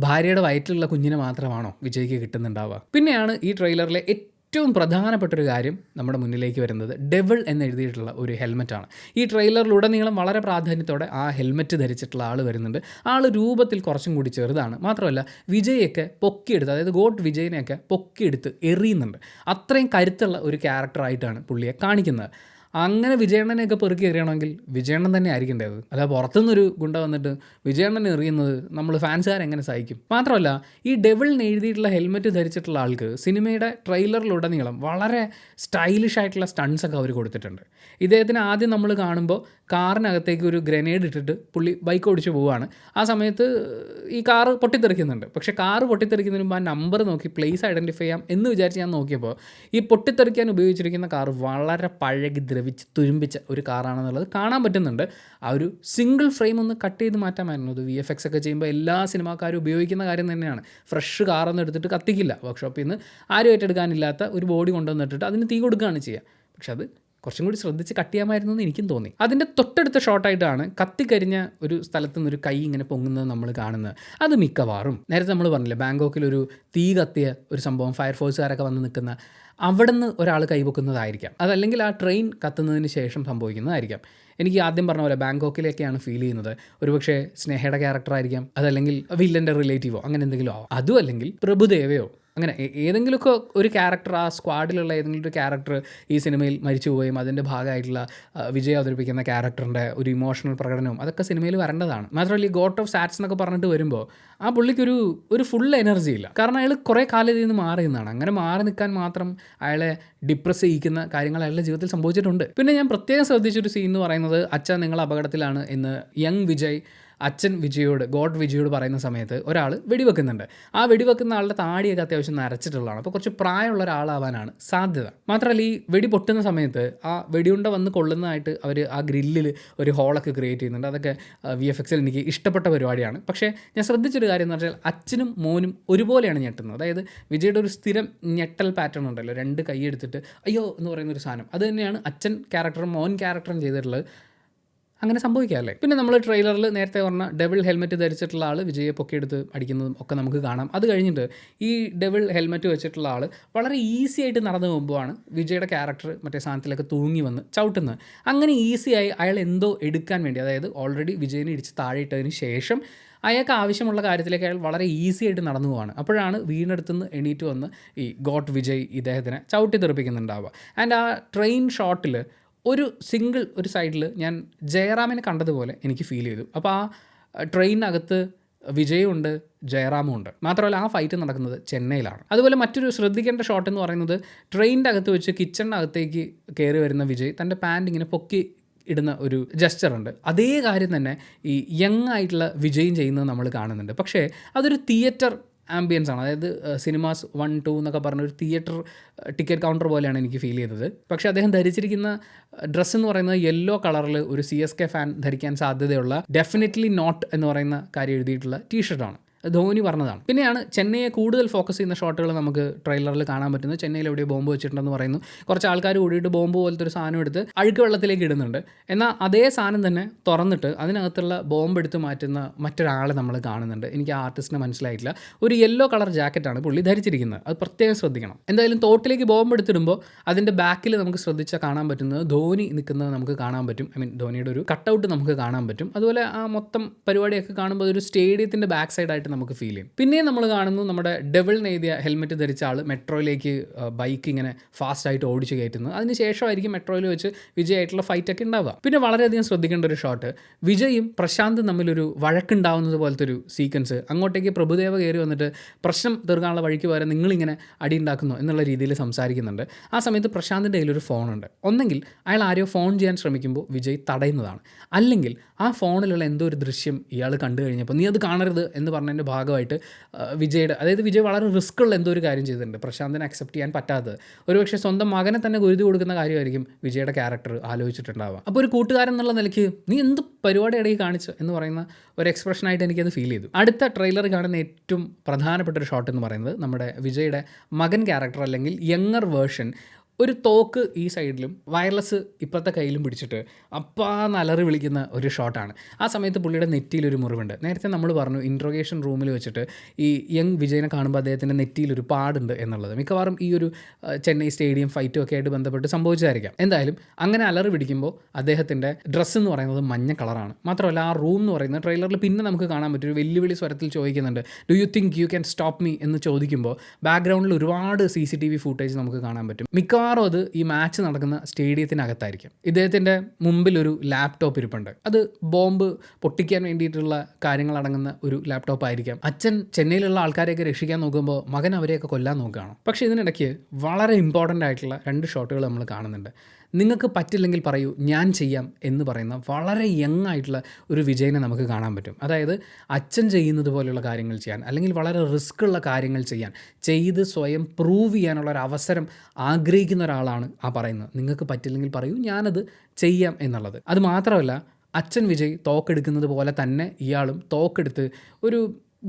ഭാര്യയുടെ വയറ്റിലുള്ള കുഞ്ഞിനെ മാത്രമാണോ വിജയ്ക്ക് കിട്ടുന്നുണ്ടാവുക? പിന്നെയാണ് ഈ ട്രെയിലറിലെ ഏറ്റവും പ്രധാനപ്പെട്ടൊരു കാര്യം നമ്മുടെ മുന്നിലേക്ക് വരുന്നത്. ഡെവിൾ എന്നെഴുതിയിട്ടുള്ള ഒരു ഹെൽമെറ്റാണ്. ഈ ട്രെയിലറിലുടനീളം വളരെ പ്രാധാന്യത്തോടെ ആ ഹെൽമെറ്റ് ധരിച്ചിട്ടുള്ള ആൾ വരുന്നുണ്ട്. ആൾ രൂപത്തിൽ കുറച്ചും കൂടി ചെറുതാണ്. മാത്രമല്ല വിജയൊക്കെ പൊക്കിയെടുത്ത്, അതായത് ഗോട്ട് വിജയനെയൊക്കെ പൊക്കിയെടുത്ത് എറിയുന്നുണ്ട്. അത്രയും കരുത്തുള്ള ഒരു ക്യാരക്ടറായിട്ടാണ് പുള്ളിയെ കാണിക്കുന്നത്. അങ്ങനെ വിജയണ്ണനെയൊക്കെ പെറുക്കി എറിയണമെങ്കിൽ വിജയണ്ണൻ തന്നെ ആയിരിക്കേണ്ടത്. അല്ല പുറത്തുനിന്നൊരു ഗുണ്ട വന്നിട്ട് വിജയണ്ണനെ എറിയുന്നത് നമ്മൾ ഫാൻസുകാരെങ്ങനെ സഹിക്കും? മാത്രമല്ല ഈ ഡെവിളിന് എഴുതിയിട്ടുള്ള ഹെൽമെറ്റ് ധരിച്ചിട്ടുള്ള ആൾക്ക് സിനിമയുടെ ട്രെയിലറിലുടനീളം വളരെ സ്റ്റൈലിഷ് ആയിട്ടുള്ള സ്റ്റൺസൊക്കെ അവർ കൊടുത്തിട്ടുണ്ട്. ഇദ്ദേഹത്തിന് ആദ്യം നമ്മൾ കാണുമ്പോൾ കാറിനകത്തേക്ക് ഒരു ഗ്രനേഡ് ഇട്ടിട്ട് പുള്ളി ബൈക്ക് ഓടിച്ച് പോവുകയാണ്. ആ സമയത്ത് ഈ കാറ് പൊട്ടിത്തെറിക്കുന്നുണ്ട്. പക്ഷേ കാറ് പൊട്ടിത്തെറിക്കുന്നതിന് മുമ്പ് ആ നമ്പർ നോക്കി പ്ലേസ് ഐഡൻറ്റിഫൈ ചെയ്യാം എന്ന് വിചാരിച്ച് ഞാൻ നോക്കിയപ്പോൾ ഈ പൊട്ടിത്തെറിക്കാൻ ഉപയോഗിച്ചിരിക്കുന്ന കാറ് വളരെ പഴകി ദ്രവിച്ച് തുരുമ്പിച്ച ഒരു കാറാണെന്നുള്ളത് കാണാൻ പറ്റുന്നുണ്ട്. ആ ഒരു സിംഗിൾ ഫ്രെയിം ഒന്ന് കട്ട് ചെയ്ത് മാറ്റാമായിരുന്നു. അത് VFX ഒക്കെ ചെയ്യുമ്പോൾ എല്ലാ സിനിമാക്കാരും ഉപയോഗിക്കുന്ന കാര്യം തന്നെയാണ്. ഫ്രഷ് കാറൊന്നും എടുത്തിട്ട് കത്തിക്കില്ല. വർക്ക്ഷോപ്പിൽ നിന്ന് ആരും ഏറ്റെടുക്കാനില്ലാത്ത ഒരു ബോഡി കൊണ്ടുവന്നിട്ടിട്ട് അതിന് തീ കൊടുക്കുകയാണ് ചെയ്യുക. പക്ഷെ അത് കുറച്ചും കൂടി ശ്രദ്ധിച്ച് കട്ട് ചെയ്യാമായിരുന്നു എന്ന് എനിക്കും തോന്നി. അതിൻ്റെ തൊട്ടടുത്ത ഷോട്ടായിട്ടാണ് കത്തിക്കരിഞ്ഞ ഒരു സ്ഥലത്തു നിന്നൊരു കൈ ഇങ്ങനെ പൊങ്ങുന്നത് നമ്മൾ കാണുന്നത്. അത് മിക്കവാറും നേരത്തെ നമ്മൾ പറഞ്ഞില്ലേ, ബാങ്കോക്കിലൊരു തീ കത്തിയ ഒരു സംഭവം, ഫയർഫോഴ്സുകാരൊക്കെ വന്ന് നിൽക്കുന്ന അവിടെ നിന്ന് ഒരാൾ കൈവെക്കുന്നതായിരിക്കാം. അതല്ലെങ്കിൽ ആ ട്രെയിൻ കത്തുന്നതിന് ശേഷം സംഭവിക്കുന്നതായിരിക്കാം. എനിക്ക് ആദ്യം പറഞ്ഞ പോലെ ബാങ്കോക്കിലേക്കാണ് ഫീൽ ചെയ്യുന്നത്. ഒരുപക്ഷെ സ്നേഹയുടെ ക്യാരക്ടറായിരിക്കാം, അതല്ലെങ്കിൽ വില്ലൻ്റെ റിലേറ്റീവോ അങ്ങനെ എന്തെങ്കിലും ആവും. അതും അല്ലെങ്കിൽ പ്രഭുദേവയോ അങ്ങനെ ഏതെങ്കിലുമൊക്കെ ഒരു ക്യാരക്ടർ, ആ സ്ക്വാഡിലുള്ള ഏതെങ്കിലും ഒരു ക്യാരക്ടർ ഈ സിനിമയിൽ മരിച്ചു പോവുകയും അതിൻ്റെ ഭാഗമായിട്ടുള്ള വിജയ് അവതരിപ്പിക്കുന്ന ക്യാരക്ടറിൻ്റെ ഒരു ഇമോഷണൽ പ്രകടനവും അതൊക്കെ സിനിമയിൽ വരേണ്ടതാണ്. മാത്രമല്ല ഈ ഗോട്ട് ഓഫ് സാറ്റ്സ് എന്നൊക്കെ പറഞ്ഞിട്ട് വരുമ്പോൾ ആ പുള്ളിക്കൊരു ഫുൾ എനർജി ഇല്ല. കാരണം അയാൾ കുറേ കാലം ഇതിൽ നിന്ന് മാറി നിന്നാണ്. അങ്ങനെ മാറി നിൽക്കാൻ മാത്രം അയാളെ ഡിപ്രസ് ചെയ്യിക്കുന്ന കാര്യങ്ങൾ അയാളുടെ ജീവിതത്തിൽ സംഭവിച്ചിട്ടുണ്ട്. പിന്നെ ഞാൻ പ്രത്യേകം ശ്രദ്ധിച്ചൊരു സീൻ എന്ന് പറയുന്നത്, അച്ഛൻ നിങ്ങൾ അപകടത്തിലാണ് എന്ന് യങ് വിജയ് അച്ഛൻ വിജയോട്, ഗോഡ് വിജയോട് പറയുന്ന സമയത്ത് ഒരാൾ വെടിവെക്കുന്നുണ്ട്. ആ വെടിവെക്കുന്ന ആളുടെ താടിയൊക്കെ അത്യാവശ്യം നരച്ചിട്ടുള്ളതാണ്. അപ്പോൾ കുറച്ച് പ്രായമുള്ള ഒരാളാവാനാണ് സാധ്യത. മാത്രമല്ല ഈ വെടി പൊട്ടുന്ന സമയത്ത് ആ വെടിയുണ്ട വന്ന് കൊള്ളുന്നതായിട്ട് അവർ ആ ഗ്രില്ലിൽ ഒരു ഹോളൊക്കെ ക്രിയേറ്റ് ചെയ്യുന്നുണ്ട്. അതൊക്കെ VFXൽ എനിക്ക് ഇഷ്ടപ്പെട്ട പരിപാടിയാണ്. പക്ഷേ ഞാൻ ശ്രദ്ധിച്ചൊരു കാര്യം എന്ന് പറഞ്ഞാൽ അച്ഛനും മോനും ഒരുപോലെയാണ് ഞെട്ടുന്നത്. അതായത് വിജയുടെ ഒരു സ്ഥിരം ഞെട്ടൽ പാറ്റേൺ ഉണ്ടല്ലോ, 2 കൈ എടുത്തിട്ട് അയ്യോ എന്ന് പറയുന്നൊരു സാധനം, അത് തന്നെയാണ് അച്ഛൻ ക്യാരക്ടറും മോൻ ക്യാരക്ടറും ചെയ്തിട്ടുള്ളത്. അങ്ങനെ സംഭവിക്കാമല്ലേ? പിന്നെ നമ്മൾ ട്രെയിലറിൽ നേരത്തെ പറഞ്ഞ ഡെവിൾ ഹെൽമെറ്റ് ധരിച്ചിട്ടുള്ള ആൾ വിജയെ പൊക്കിയെടുത്ത് അടിക്കുന്നതും ഒക്കെ നമുക്ക് കാണാം. അത് കഴിഞ്ഞിട്ട് ഈ ഡെവിൾ ഹെൽമെറ്റ് വെച്ചിട്ടുള്ള ആൾ വളരെ ഈസി ആയിട്ട് നടന്നു പോകുമ്പോഴാണ് വിജയുടെ ക്യാരക്ടർ മറ്റേ സാധനത്തിലൊക്കെ തൂങ്ങി വന്ന് ചവിട്ടുന്നത്. അങ്ങനെ ഈസിയായി അയാൾ എന്തോ എടുക്കാൻ വേണ്ടി, അതായത് ഓൾറെഡി വിജയനെ ഇടിച്ച് താഴെ ഇട്ടതിന് ശേഷം അയാൾക്ക് ആവശ്യമുള്ള കാര്യത്തിലേക്ക് അയാൾ വളരെ ഈസി ആയിട്ട് നടന്നു പോവാണ്. അപ്പോഴാണ് വീണെടുത്തുനിന്ന് എണീറ്റ് വന്ന് ഈ ഗോട്ട് വിജയ് ഇദ്ദേഹത്തിനെ ചവിട്ടി തെറിപ്പിക്കുന്നുണ്ടാവുക. ആൻഡ് ആ ട്രെയിൻ ഷോട്ടിൽ ഒരു സൈഡിൽ ഞാൻ ജയറാമിനെ കണ്ടതുപോലെ എനിക്ക് ഫീൽ ചെയ്തു. അപ്പോൾ ആ ട്രെയിനകത്ത് വിജയുണ്ട്, ജയറാമും ഉണ്ട്. മാത്രമല്ല ആ ഫൈറ്റ് നടക്കുന്നത് ചെന്നൈയിലാണ്. അതുപോലെ മറ്റൊരു ശ്രദ്ധിക്കേണ്ട ഷോട്ട് എന്ന് പറയുന്നത്, ട്രെയിനിൻ്റെ അകത്ത് വെച്ച് കിച്ചണിനകത്തേക്ക് കയറി വരുന്ന വിജയ് തൻ്റെ പാൻറ് ഇങ്ങനെ പൊക്കി ഇടുന്ന ഒരു ജസ്റ്റർ ഉണ്ട്. അതേ കാര്യം തന്നെ ഈ യങ് ആയിട്ടുള്ള വിജയും ചെയ്യുന്നത് നമ്മൾ കാണുന്നുണ്ട്. പക്ഷേ അതൊരു തിയേറ്റർ ആംബിയൻസ് ആണ്. അതായത് സിനിമാസ് 1, 2 എന്നൊക്കെ പറഞ്ഞ ഒരു തിയേറ്റർ ടിക്കറ്റ് കൗണ്ടർ പോലെയാണ് എനിക്ക് ഫീൽ ചെയ്തത്. പക്ഷേ അദ്ദേഹം ധരിച്ചിരിക്കുന്ന ഡ്രസ്സ് എന്ന് പറയുന്നത് യെല്ലോ കളറിൽ ഒരു CSK ഫാൻ ധരിക്കാൻ സാധ്യതയുള്ള ഡെഫിനറ്റ്ലി നോട്ട് എന്ന് പറയുന്ന കാര്യം എഴുതിയിട്ടുള്ള ടീഷർട്ടാണ്. ധോനി പറഞ്ഞതാണ്. പിന്നെയാണ് ചെന്നൈയെ കൂടുതൽ ഫോക്കസ് ചെയ്യുന്ന ഷോട്ടുകൾ നമുക്ക് ട്രെയിലറിൽ കാണാൻ പറ്റുന്നത്. ചെന്നൈയിൽ എവിടെയോ ബോംബ് വെച്ചിട്ടുണ്ടെന്ന് പറയുന്നു. കുറച്ച് ആൾക്കാർ കൂടിയിട്ട് ബോംബ് പോലത്തെ ഒരു സാധനം എടുത്ത് അഴുക്ക് വെള്ളത്തിലേക്ക് ഇടുന്നുണ്ട്. എന്നാൽ അതേ സാധനം തന്നെ തുറന്നിട്ട് അതിനകത്തുള്ള ബോംബ് എടുത്ത് മാറ്റുന്ന മറ്റൊരാളെ നമ്മൾ കാണുന്നുണ്ട്. എനിക്ക് ആ ആർട്ടിസ്റ്റിനെ മനസ്സിലായിട്ടില്ല. ഒരു യെല്ലോ കളർ ജാക്കറ്റാണ് പുള്ളി ധരിച്ചിരിക്കുന്നത്. അത് പ്രത്യേകം ശ്രദ്ധിക്കണം. എന്തായാലും തോട്ടിലേക്ക് ബോംബ് എടുത്തിടുമ്പോൾ അതിൻ്റെ ബാക്കിൽ നമുക്ക് ശ്രദ്ധിച്ചാൽ കാണാൻ പറ്റുന്നത് ധോനി നിൽക്കുന്നത് നമുക്ക് കാണാൻ പറ്റും. ധോനിയുടെ ഒരു കട്ടൗട്ട് നമുക്ക് കാണാൻ പറ്റും. അതുപോലെ ആ മൊത്തം പരിപാടിയൊക്കെ കാണുമ്പോൾ ഒരു സ്റ്റേഡിയത്തിൻ്റെ ബാക്ക് സൈഡായിട്ട് നമുക്ക് ഫീൽ ചെയ്യും. പിന്നെ നമ്മൾ കാണുന്നു നമ്മുടെ ഡെവിളിന് എഴുതിയ ഹെൽമെറ്റ് ധരിച്ച ആൾ മെട്രോയിലേക്ക് ബൈക്ക് ഇങ്ങനെ ഫാസ്റ്റ് ആയിട്ട് ഓടിച്ച് കയറ്റുന്നത്. അതിനുശേഷമായിരിക്കും മെട്രോയിൽ വെച്ച് വിജയായിട്ടുള്ള ഫൈറ്റൊക്കെ ഉണ്ടാവുക. പിന്നെ വളരെയധികം ശ്രദ്ധിക്കേണ്ട ഒരു ഷോട്ട്, വിജയും പ്രശാന്തും തമ്മിലൊരു വഴക്കുണ്ടാവുന്നത് പോലത്തെ ഒരു സീക്വൻസ്. അങ്ങോട്ടേക്ക് പ്രഭുദേവ കയറി വന്നിട്ട് പ്രശ്നം തീർക്കാനുള്ള വഴിക്ക് പകരം നിങ്ങളിങ്ങനെ അടി ഉണ്ടാക്കുന്നു എന്നുള്ള രീതിയിൽ സംസാരിക്കുന്നുണ്ട്. ആ സമയത്ത് പ്രശാന്തിൻ്റെ കയ്യിലൊരു ഫോണുണ്ട്. ഒന്നെങ്കിൽ അയാൾ ആരെയോ ഫോൺ ചെയ്യാൻ ശ്രമിക്കുമ്പോൾ വിജയ് തടയുന്നതാണ്, അല്ലെങ്കിൽ ആ ഫോണിലുള്ള എന്തോ ഒരു ദൃശ്യം ഇയാൾ കണ്ടു കഴിഞ്ഞപ്പോൾ നീ അത് കാണരുത് എന്ന് പറഞ്ഞതിൻ്റെ ഭാഗമായിട്ട് വിജയ് വളരെ റിസ്ക്കുള്ള എന്തോ ഒരു കാര്യം ചെയ്തിട്ടുണ്ട്, പ്രശാന്തിനെ അക്സെപ്റ്റ് ചെയ്യാൻ പറ്റാത്തത്. ഒരുപക്ഷെ സ്വന്തം മകനെ തന്നെ ഗുരുതി കൊടുക്കുന്ന കാര്യമായിരിക്കും വിജയുടെ ക്യാരക്ടർ ആലോചിച്ചിട്ടുണ്ടാവുക. അപ്പോൾ ഒരു കൂട്ടുകാരൻ എന്നുള്ള നിലയ്ക്ക് നീ എന്ത് പരിപാടി ഇടയിൽ കാണിച്ചു എന്ന് പറയുന്ന ഒരു എക്സ്പ്രഷനായിട്ട് എനിക്കത് ഫീൽ ചെയ്തു. അടുത്ത ട്രെയിലർ കാണുന്ന ഏറ്റവും പ്രധാനപ്പെട്ട ഒരു ഷോട്ട് എന്ന് പറയുന്നത് നമ്മുടെ വിജയുടെ മകൻ ക്യാരക്ടർ അല്ലെങ്കിൽ യങ്ങർ വേർഷൻ ഒരു തോക്ക് ഈ സൈഡിലും വയർലെസ് ഇപ്പോഴത്തെ കയ്യിലും പിടിച്ചിട്ട് അപ്പാന്ന് അലറി വിളിക്കുന്ന ഒരു ഷോട്ടാണ്. ആ സമയത്ത് പുള്ളിയുടെ നെറ്റിയിലൊരു മുറിവുണ്ട്. നേരത്തെ നമ്മൾ പറഞ്ഞു ഇൻട്രോഗേഷൻ റൂമിൽ വെച്ചിട്ട് ഈ യങ് വിജയനെ കാണുമ്പോൾ അദ്ദേഹത്തിൻ്റെ നെറ്റിയിലൊരു പാടുണ്ട് എന്നുള്ളത്. മിക്കവാറും ഈ ഒരു ചെന്നൈ സ്റ്റേഡിയം ഫൈറ്റും ഒക്കെ ആയിട്ട് ബന്ധപ്പെട്ട് സംഭവിച്ചതായിരിക്കാം. എന്തായാലും അങ്ങനെ അലറി പിടിക്കുമ്പോൾ അദ്ദേഹത്തിൻ്റെ ഡ്രസ്സ് എന്ന് പറയുന്നത് മഞ്ഞ കളറാണ്. മാത്രമല്ല ആ റൂം എന്ന് പറയുന്നത് ട്രെയിലറിൽ പിന്നെ നമുക്ക് കാണാൻ പറ്റും, ഒരു വെല്ലുവിളി സ്വരത്തിൽ ചോദിക്കുന്നുണ്ട്, do you think you can stop me എന്ന് ചോദിക്കുമ്പോൾ ബാക്ക്ഗ്രൗണ്ടിൽ ഒരുപാട് CCTV ഫുട്ടേജ് നമുക്ക് കാണാൻ പറ്റും. മിക്കവാറും അത് ഈ മാച്ച് നടക്കുന്ന സ്റ്റേഡിയത്തിനകത്തായിരിക്കും. ഇദ്ദേഹത്തിൻ്റെ മുമ്പിൽ ഒരു ലാപ്ടോപ്പ് ഇരിപ്പുണ്ട്. അത് ബോംബ് പൊട്ടിക്കാൻ വേണ്ടിയിട്ടുള്ള കാര്യങ്ങളടങ്ങുന്ന ഒരു ലാപ്ടോപ്പ് ആയിരിക്കാം. അച്ഛൻ ചെന്നൈയിലുള്ള ആൾക്കാരെയൊക്കെ രക്ഷിക്കാൻ നോക്കുമ്പോൾ മകൻ അവരെയൊക്കെ കൊല്ലാൻ നോക്കുകയാണ്. പക്ഷേ ഇതിനിടയ്ക്ക് വളരെ ഇമ്പോർട്ടൻ്റ് ആയിട്ടുള്ള 2 ഷോട്ടുകൾ നമ്മൾ കാണുന്നുണ്ട്. നിങ്ങൾക്ക് പറ്റില്ലെങ്കിൽ പറയൂ, ഞാൻ ചെയ്യാം എന്ന് പറയുന്ന വളരെ യങ് ആയിട്ടുള്ള ഒരു വിജയനെ നമുക്ക് കാണാൻ പറ്റും. അതായത് അച്ഛൻ ചെയ്യുന്നത് പോലെയുള്ള കാര്യങ്ങൾ ചെയ്യാൻ, അല്ലെങ്കിൽ വളരെ റിസ്ക് ഉള്ള കാര്യങ്ങൾ ചെയ്ത് സ്വയം പ്രൂവ് ചെയ്യാനുള്ള ഒരു അവസരം ആഗ്രഹിക്കുന്ന ഒരാളാണ് ആ പറയുന്നത്. നിങ്ങൾക്ക് പറ്റില്ലെങ്കിൽ പറയൂ, ഞാനത് ചെയ്യാം എന്നുള്ളത്. അത് മാത്രമല്ല, അച്ഛൻ വിജയ് തോക്കെടുക്കുന്നത് പോലെ തന്നെ ഇയാളും തോക്കെടുത്ത് ഒരു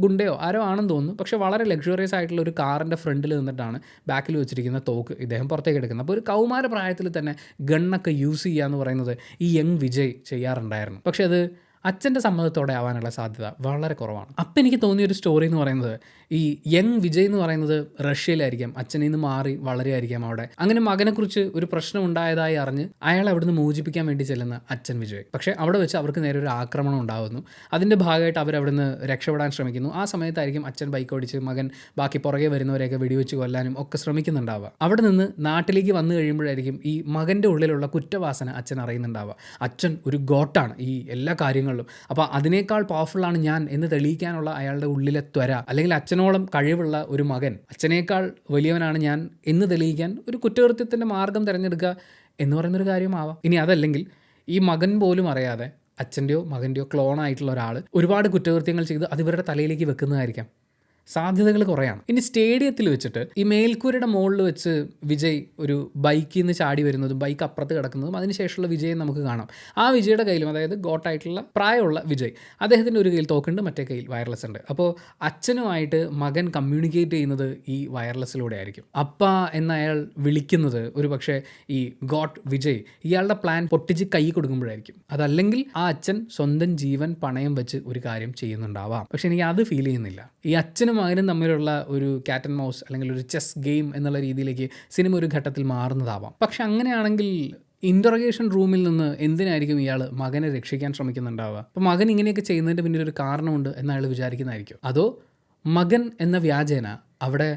ഗുണ്ടയോ ആരോ ആണെന്ന് തോന്നുന്നു, പക്ഷേ വളരെ ലക്ഷറിയസ് ആയിട്ടുള്ള ഒരു കാറിൻ്റെ ഫ്രണ്ടിൽ നിന്നിട്ടാണ് ബാക്കിൽ വെച്ചിരിക്കുന്ന തോക്ക് ഇദ്ദേഹം പുറത്തേക്ക് എടുക്കുന്നത്. അപ്പോൾ ഒരു കൗമാര പ്രായത്തിൽ തന്നെ ഗണ്ണൊക്കെ യൂസ് ചെയ്യുക എന്ന് പറയുന്നത് ഈ യങ് വിജയ് ചെയ്യാറുണ്ടായിരുന്നു. പക്ഷേ അത് അച്ഛൻ്റെ സമ്മതത്തോടെ ആവാനുള്ള സാധ്യത വളരെ കുറവാണ്. അപ്പം എനിക്ക് തോന്നിയൊരു സ്റ്റോറി എന്ന് പറയുന്നത്, ഈ യങ് വിജയ് എന്ന് പറയുന്നത് റഷ്യയിലായിരിക്കാം, അച്ഛനിൽ നിന്ന് മാറി വളരെയായിരിക്കാം അവിടെ. അങ്ങനെ മകനെക്കുറിച്ച് ഒരു പ്രശ്നം ഉണ്ടായതായി അറിഞ്ഞ് അയാൾ അവിടുന്ന് മോചിപ്പിക്കാൻ വേണ്ടി ചെല്ലുന്ന അച്ഛൻ വിജയ്. പക്ഷേ അവിടെ വെച്ച് അവർക്ക് നേരെ ഒരു ആക്രമണം ഉണ്ടാകുന്നു. അതിൻ്റെ ഭാഗമായിട്ട് അവരവിടുന്ന് രക്ഷപ്പെടാൻ ശ്രമിക്കുന്നു. ആ സമയത്തായിരിക്കും അച്ഛൻ ബൈക്ക് ഓടിച്ച് മകൻ ബാക്കി പുറകെ വരുന്നവരെയൊക്കെ വെടിവെച്ച് കൊല്ലാനും ഒക്കെ ശ്രമിക്കുന്നുണ്ടാവുക. അവിടെ നിന്ന് നാട്ടിലേക്ക് വന്നു കഴിയുമ്പോഴായിരിക്കും ഈ മകൻ്റെ ഉള്ളിലുള്ള കുറ്റവാസന അച്ഛൻ അറിയുന്നുണ്ടാവുക. അച്ഛൻ ഒരു ഗോട്ടാണ് ഈ എല്ലാ കാര്യങ്ങളും. അപ്പോൾ അതിനേക്കാൾ പവർഫുള്ളാണ് ഞാൻ എന്ന് തെളിയിക്കാനുള്ള അയാളുടെ ഉള്ളിലെ ത്വര, അല്ലെങ്കിൽ അച്ഛനോളം കഴിവുള്ള ഒരു മകൻ, അച്ഛനേക്കാൾ വലിയവനാണ് ഞാൻ എന്ന് തെളിയിക്കാൻ ഒരു കുറ്റകൃത്യത്തിൻ്റെ മാർഗം തിരഞ്ഞെടുക്കുക എന്ന് പറയുന്നൊരു കാര്യമാവാം. ഇനി അതല്ലെങ്കിൽ ഈ മകൻ പോലും അറിയാതെ അച്ഛൻ്റെയോ മകൻ്റെയോ ക്ലോണായിട്ടുള്ള ഒരാൾ ഒരുപാട് കുറ്റകൃത്യങ്ങൾ ചെയ്ത് അത് ഇവരുടെ തലയിലേക്ക് വെക്കുന്നതായിരിക്കാം. സാധ്യതകൾ കുറയാണ്. ഇനി സ്റ്റേഡിയത്തിൽ വെച്ചിട്ട് ഈ മേൽക്കൂരയുടെ മുകളിൽ വെച്ച് വിജയ് ഒരു ബൈക്കിൽ നിന്ന് ചാടി വരുന്നതും ബൈക്ക് അപ്പുറത്ത് കിടക്കുന്നതും അതിനുശേഷമുള്ള വിജയ് നമുക്ക് കാണാം. ആ വിജയുടെ കയ്യിലും, അതായത് ഗോട്ടായിട്ടുള്ള പ്രായമുള്ള വിജയ്, അദ്ദേഹത്തിൻ്റെ ഒരു കയ്യിൽ തോക്കുണ്ട്, മറ്റേ കയ്യിൽ വയർലെസ് ഉണ്ട്. അപ്പോൾ അച്ഛനുമായിട്ട് മകൻ കമ്മ്യൂണിക്കേറ്റ് ചെയ്യുന്നത് ഈ വയർലെസ്സിലൂടെ ആയിരിക്കും. അപ്പ എന്ന അയാൾ വിളിക്കുന്നത് ഒരു പക്ഷേ ഈ ഗോട്ട് വിജയ് ഇയാളുടെ പ്ലാൻ പൊട്ടിച്ച് കൈ കൊടുക്കുമ്പോഴായിരിക്കും. അതല്ലെങ്കിൽ ആ അച്ഛൻ സ്വന്തം ജീവൻ പണയം വെച്ച് ഒരു കാര്യം ചെയ്യുന്നുണ്ടാവാം. പക്ഷെ എനിക്ക് അത് ഫീൽ ചെയ്യുന്നില്ല. ഈ അച്ഛനും മകനും തമ്മിലുള്ള ഒരു ക്യാറ്റ് ആൻഡ് മൗസ് അല്ലെങ്കിൽ ഒരു ചെസ് ഗെയിം എന്നുള്ള രീതിയിലേക്ക് സിനിമ ഒരു ഘട്ടത്തിൽ മാറുന്നതാവാം. പക്ഷെ അങ്ങനെയാണെങ്കിൽ ഇൻറ്ററോഗേഷൻ റൂമിൽ നിന്ന് എന്തിനായിരിക്കും ഇയാൾ മകനെ രക്ഷിക്കാൻ ശ്രമിക്കുന്നുണ്ടാവുക? അപ്പോൾ മകൻ ഇങ്ങനെയൊക്കെ ചെയ്യുന്നതിൻ്റെ പിന്നിൽ ഒരു കാരണമുണ്ട് എന്ന് അയാൾ വിചാരിക്കുന്നതായിരിക്കും. അതോ മകൻ എന്ന വ്യാജേന അവിടെ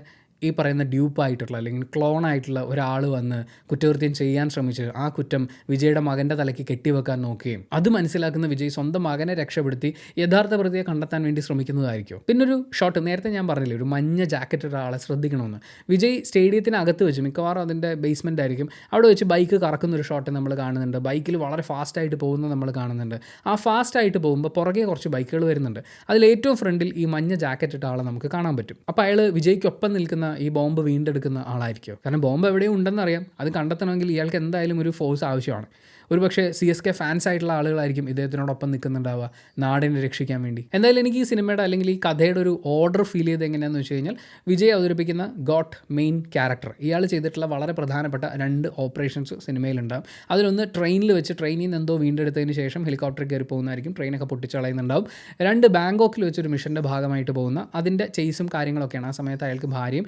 ഈ പറയുന്ന ഡ്യൂപ്പായിട്ടുള്ള അല്ലെങ്കിൽ ക്ലോൺ ആയിട്ടുള്ള ഒരാൾ വന്ന് കുറ്റകൃത്യം ചെയ്യാൻ ശ്രമിച്ച് ആ കുറ്റം വിജയുടെ മകൻ്റെ തലയ്ക്ക് കെട്ടിവെക്കാൻ നോക്കുകയും അത് മനസ്സിലാക്കുന്ന വിജയ് സ്വന്തം മകനെ രക്ഷപ്പെടുത്തി യഥാർത്ഥ പ്രതിയെ കണ്ടെത്താൻ വേണ്ടി ശ്രമിക്കുന്നതായിരിക്കും. പിന്നൊരു ഷോട്ട് നേരത്തെ ഞാൻ പറഞ്ഞില്ലേ, ഒരു മഞ്ഞ ജാക്കറ്റ് ഒരാളെ ശ്രദ്ധിക്കണമെന്ന്. വിജയ് സ്റ്റേഡിയത്തിനകത്ത് വെച്ച്, മിക്കവാറും അതിൻ്റെ ബേസ്മെൻ്റ് ആയിരിക്കും, അവിടെ വെച്ച് ബൈക്ക് കറക്കുന്നൊരു ഷോട്ട് നമ്മൾ കാണുന്നുണ്ട്. ബൈക്കിൽ വളരെ ഫാസ്റ്റായിട്ട് പോകുന്നത് നമ്മൾ കാണുന്നുണ്ട്. ആ ഫാസ്റ്റായിട്ട് പോകുമ്പോൾ പുറകെ കുറച്ച് ബൈക്കുകൾ വരുന്നുണ്ട്. അതിലേറ്റവും ഫ്രണ്ടിൽ ഈ മഞ്ഞ ജാക്കറ്റ് ഇട്ട ആളെ നമുക്ക് കാണാൻ പറ്റും. അപ്പോൾ അയാൾ വിജയ്ക്കൊപ്പം നിൽക്കുന്ന ഈ ബോംബ് വീണ്ടെടുക്കുന്ന ആളായിരിക്കും. കാരണം ബോംബ് എവിടെയും ഉണ്ടെന്നറിയാം. അത് കണ്ടെത്തണമെങ്കിൽ ഇയാൾക്ക് എന്തായാലും ഒരു ഫോഴ്സ് ആവശ്യമാണ്. ഒരുപക്ഷെ CSK ഫാൻസ് ആയിട്ടുള്ള ആളുകളായിരിക്കും ഇദ്ദേഹത്തിനോടൊപ്പം നിൽക്കുന്നുണ്ടാവുക നാടിനെ രക്ഷിക്കാൻ വേണ്ടി. എന്തായാലും എനിക്ക് ഈ സിനിമയുടെ അല്ലെങ്കിൽ ഈ കഥയുടെ ഒരു ഓർഡർ ഫീൽ ചെയ്ത് എങ്ങനെയാണെന്ന് വെച്ച് കഴിഞ്ഞാൽ, വിജയ് അവതരിപ്പിക്കുന്ന ഗോട്ട് മെയിൻ ക്യാരക്ടർ, ഇയാൾ ചെയ്തിട്ടുള്ള വളരെ പ്രധാനപ്പെട്ട 2 ഓപ്പറേഷൻസ് സിനിമയിലുണ്ടാകും. അതിലൊന്ന് ട്രെയിനിൽ വെച്ച് ട്രെയിനിൽ നിന്ന് എന്തോ വീണ്ടെടുത്തതിന് ശേഷം ഹെലികോപ്റ്റർ കയറി പോകുന്നതായിരിക്കും, ട്രെയിനൊക്കെ പൊട്ടിച്ചളയുന്നുണ്ടാവും. 2 ബാങ്കോക്കിൽ വെച്ചൊരു മിഷൻ്റെ ഭാഗമായിട്ട് പോകുന്ന അതിൻ്റെ ചേസും കാര്യങ്ങളൊക്കെയാണ്. ആ സമയത്ത് അയാൾക്ക് ഭാര്യയും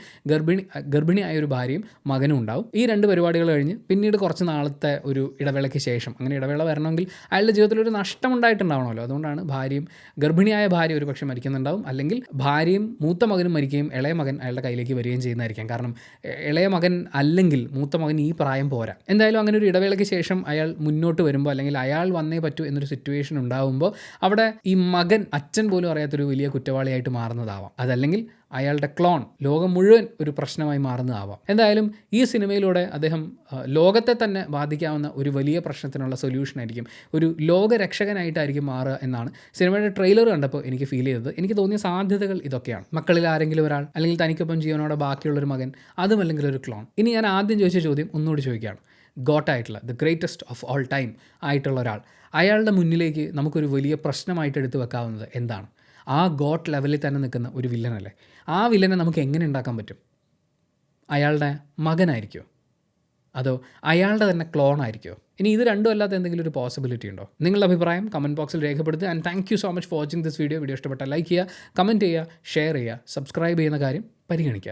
ഗർഭിണിയായ ഒരു ഭാര്യയും മകനും ഉണ്ടാവും. ഈ 2 പരിപാടികൾ കഴിഞ്ഞ് പിന്നീട് കുറച്ച് നാളത്തെ ഒരു ഇടവേളയ്ക്ക് ശേഷം, അങ്ങനെ ഇടവേള വരണമെങ്കിൽ അയാളുടെ ജീവിതത്തിൽ ഒരു നഷ്ടം ഉണ്ടായിട്ടുണ്ടാവണമല്ലോ. അതുകൊണ്ടാണ് ഗർഭിണിയായ ഭാര്യ ഒരു പക്ഷേ മരിക്കുന്നുണ്ടാവും, അല്ലെങ്കിൽ ഭാര്യയും മൂത്ത മകനും മരിക്കുകയും ഇളയ മകൻ അയാളുടെ കയ്യിലേക്ക് വരികയും ചെയ്യുന്നതായിരിക്കാം. കാരണം ഇളയ മകൻ അല്ലെങ്കിൽ മൂത്ത മകൻ ഈ പ്രായം പോരാ. എന്തായാലും അങ്ങനെ ഒരു ഇടവേളയ്ക്ക് ശേഷം അയാൾ മുന്നോട്ട് വരുമ്പോൾ, അല്ലെങ്കിൽ അയാൾ വന്നേ പറ്റൂ എന്നൊരു സിറ്റുവേഷൻ ഉണ്ടാകുമ്പോൾ, അവിടെ ഈ മകൻ അച്ഛൻ പോലും അറിയാത്തൊരു വലിയ കുറ്റവാളിയായിട്ട് മാറുന്നതാവാം. അതല്ലെങ്കിൽ അയാളുടെ ക്ലോൺ ലോകം മുഴുവൻ ഒരു പ്രശ്നമായി മാറുന്നതാവാം. എന്തായാലും ഈ സിനിമയിലൂടെ അദ്ദേഹം ലോകത്തെ തന്നെ ബാധിക്കാവുന്ന ഒരു വലിയ പ്രശ്നത്തിനുള്ള സൊല്യൂഷൻ ആയിരിക്കും, ഒരു ലോകരക്ഷകനായിട്ടായിരിക്കും മാറുക എന്നാണ് സിനിമയുടെ ട്രെയിലർ കണ്ടപ്പോൾ എനിക്ക് ഫീൽ ചെയ്തത്. എനിക്ക് തോന്നിയ സാധ്യതകൾ ഇതൊക്കെയാണ്. മക്കളിൽ ആരെങ്കിലും ഒരാൾ, അല്ലെങ്കിൽ തനിക്കൊപ്പം ജീവനോടെ ബാക്കിയുള്ളൊരു മകൻ, അതുമല്ലെങ്കിൽ ഒരു ക്ലോൺ. ഇനി ഞാൻ ആദ്യം ചോദിച്ച ചോദ്യം ഒന്നുകൂടി ചോദിക്കുകയാണ്. ഗോട്ടായിട്ടുള്ള the greatest of all time ആയിട്ടുള്ള ഒരാൾ, അയാളുടെ മുന്നിലേക്ക് നമുക്കൊരു വലിയ പ്രശ്നമായിട്ട് എടുത്തു വെക്കാവുന്നത് എന്താണ്? ആ ഗോട്ട് ലെവലിൽ തന്നെ നിൽക്കുന്ന ഒരു വില്ലനല്ലേ? ആ വില്ലനെ നമുക്ക് എങ്ങനെ ഉണ്ടാക്കാൻ പറ്റും? അയാളുടെ മകനായിരിക്കുമോ, അതോ അയാളുടെ തന്നെ ക്ലോൺ ആയിരിക്കുമോ? ഇനി ഇത് രണ്ടും അല്ലാത്ത എന്തെങ്കിലും ഒരു പോസിബിലിറ്റി ഉണ്ടോ? നിങ്ങളുടെ അഭിപ്രായം കമൻറ്റ് ബോക്സിൽ രേഖപ്പെടുത്തുക. And thank you so much for watching this video. Video ഇഷ്ടപ്പെട്ടാൽ ലൈക്ക് ചെയ്യുക, കമൻറ്റ് ചെയ്യുക, ഷെയർ ചെയ്യുക, സബ്സ്ക്രൈബ് ചെയ്യുന്ന കാര്യം പരിഗണിക്കുക.